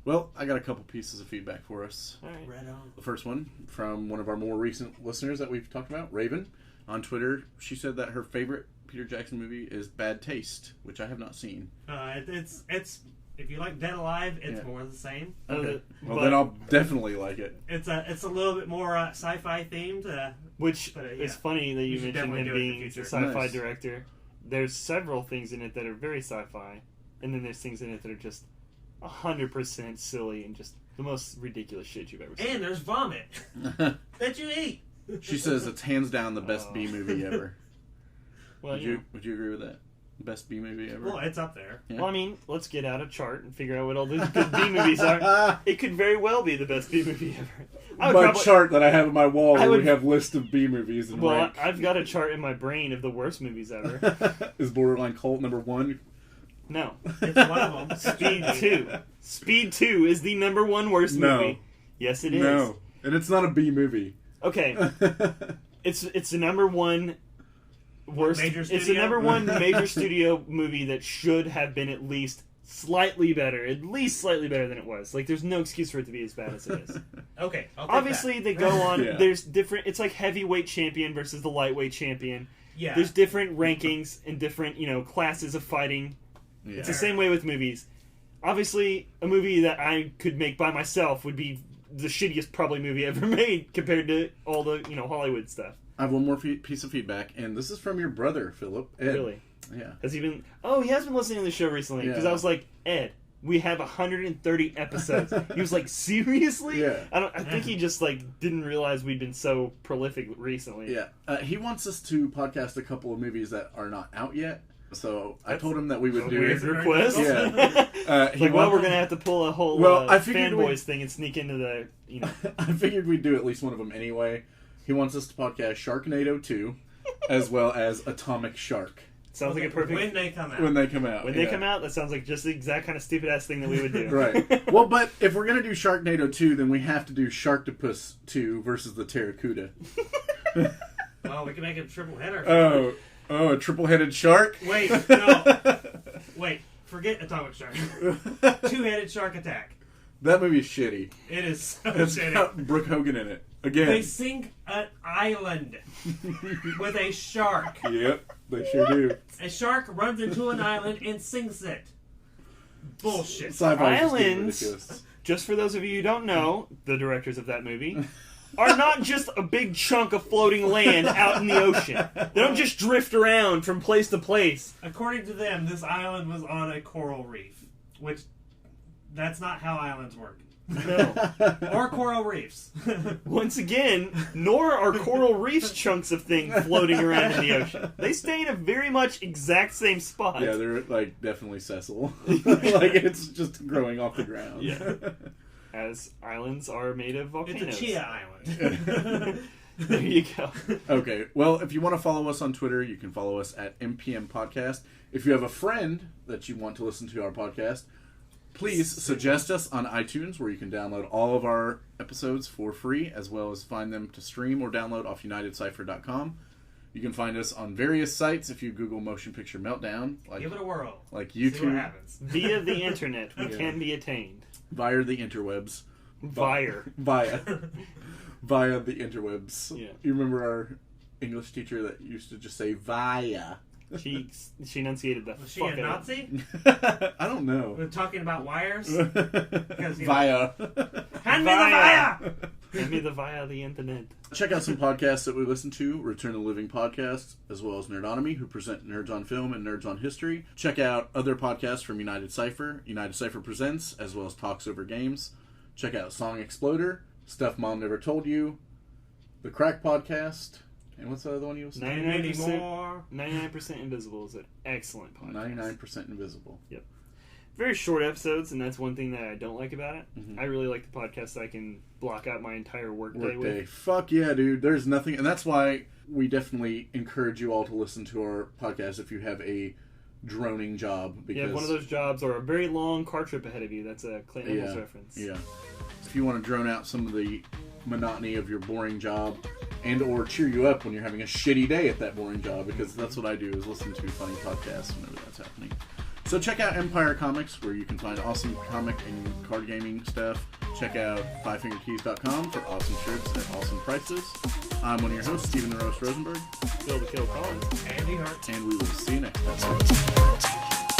Well, I got a couple pieces of feedback for us. All right. Right on. The first one from one of our more recent listeners that we've talked about, Raven, on Twitter. She said that her favorite Peter Jackson movie is Bad Taste, which I have not seen. It's if you like Dead Alive, it's more of the same. Okay. Well, then I'll definitely like it. It's a little bit more sci-fi themed. It's funny that you mentioned him being a sci-fi Nice. director. There's several things in it that are very sci-fi, and then there's things in it that are just 100% silly and just the most ridiculous shit you've ever seen. And there's vomit that you eat. She says it's hands down the best B movie ever. Well, Would you agree with that? Best B movie ever? Well, it's up there. Yeah. Well, I mean, let's get out a chart and figure out what all these good B movies are. It could very well be the best B movie ever. My chart that I have on my wall where would- we have list of B movies and Well, rank. I've got a chart in my brain of the worst movies ever. Is Borderline Cult number 1? No. It's one of them. Speed 2. Speed 2 is the number one worst No. movie. Yes, it is. No. And it's not a B movie. Okay. It's the number one worst. Major It's the studio? number one major studio movie that should have been at least slightly better than it was. Like, there's no excuse for it to be as bad as it is. Okay. I'll take Obviously, that. they go on. Yeah. There's different. It's like heavyweight champion versus the lightweight champion. Yeah. There's different rankings and different classes of fighting. Yeah. It's the same way with movies. Obviously, a movie that I could make by myself would be the shittiest probably movie ever made compared to all the Hollywood stuff. I have one more piece of feedback, and this is from your brother, Philip. Ed. Really? Yeah. Has he been? Oh, he has been listening to the show recently because Yeah. I was like, Ed, we have 130 episodes. He was like, seriously? Yeah. I think he just didn't realize we'd been so prolific recently. Yeah. He wants us to podcast a couple of movies that are not out yet. So I told him that we would do Weird it. request. Yeah. We're gonna have to pull a whole I figured fanboys thing and sneak into the I figured we'd do at least one of them anyway. He wants us to podcast Sharknado 2, as well as Atomic Shark. Sounds like a perfect when they come out. When they come out. When they come out, that sounds like just the exact kind of stupid ass thing that we would do. Right. Well, but if we're gonna do Sharknado 2, then we have to do Sharktopus 2 versus the Terracuda. Oh, we can make it a triple header. Oh, a triple-headed shark? Wait, no. Wait, forget Atomic Shark. Two-headed shark attack. That movie's shitty. It is so It's shitty. got Brooke Hogan in it. Again. They sing a island with a shark. Yep, they sure do. A shark runs into an island and sinks it. Bullshit. Sci-fi is just getting Islands, ridiculous. just for those of you who don't know, the directors of that movie, are not just a big chunk of floating land out in the ocean. They don't just drift around from place to place. According to them, this island was on a coral reef, which that's not how islands work. No. Or coral reefs. Once again, nor are coral reefs chunks of things floating around in the ocean. They stay in a very much exact same spot. Yeah, they're like definitely sessile. Like it's just growing off the ground. Yeah. As islands are made of volcanoes. It's a chia island. There you go. Okay, well, if you want to follow us on Twitter, you can follow us at MPM Podcast. If you have a friend that you want to listen to our podcast, please suggest us on iTunes, where you can download all of our episodes for free, as well as find them to stream or download off Unitedcypher.com. You can find us on various sites if you Google Motion Picture Meltdown. Like, Give it a whirl. like See what YouTube, happens. Via the internet, we can be attained. via the interwebs. Via. Via the interwebs. Yeah. You remember our English teacher that used to just say via? She enunciated the Was she fuck a out of it. Nazi? I don't know. We're talking about wires? Via. Hand me the wire! Hand me the via the internet. Check out some podcasts that we listen to. Return of the Living Podcast, as well as Nerdonomy, who present Nerds on Film and Nerds on History. Check out other podcasts from Unitedcypher, Unitedcypher Presents, as well as Talks Over Games. Check out Song Exploder, Stuff Mom Never Told You, The Crack Podcast, and what's the other one you was saying? 99% Invisible is an excellent podcast. 99% Invisible. Yep. Very short episodes, and that's one thing that I don't like about it. Mhm. I really like the podcast that I can block out my entire workday Workday. with. Fuck yeah, dude. There's nothing, and that's why we definitely encourage you all to listen to our podcast if you have a droning job. Because You have one of those jobs or a very long car trip ahead of you. That's a Clint Eastwood reference. Yeah. If you want to drone out some of the monotony of your boring job and or cheer you up when you're having a shitty day at that boring job, because that's what I do, is listen to funny podcasts whenever that's happening. So check out Empire Comics, where you can find awesome comic and card gaming stuff. Check out fivefingerkeys.com for awesome shirts at awesome prices. I'm one of your hosts, Stephen the Roast Rosenberg. Bill the Kill Collins. And DeHart. And we will see you next time.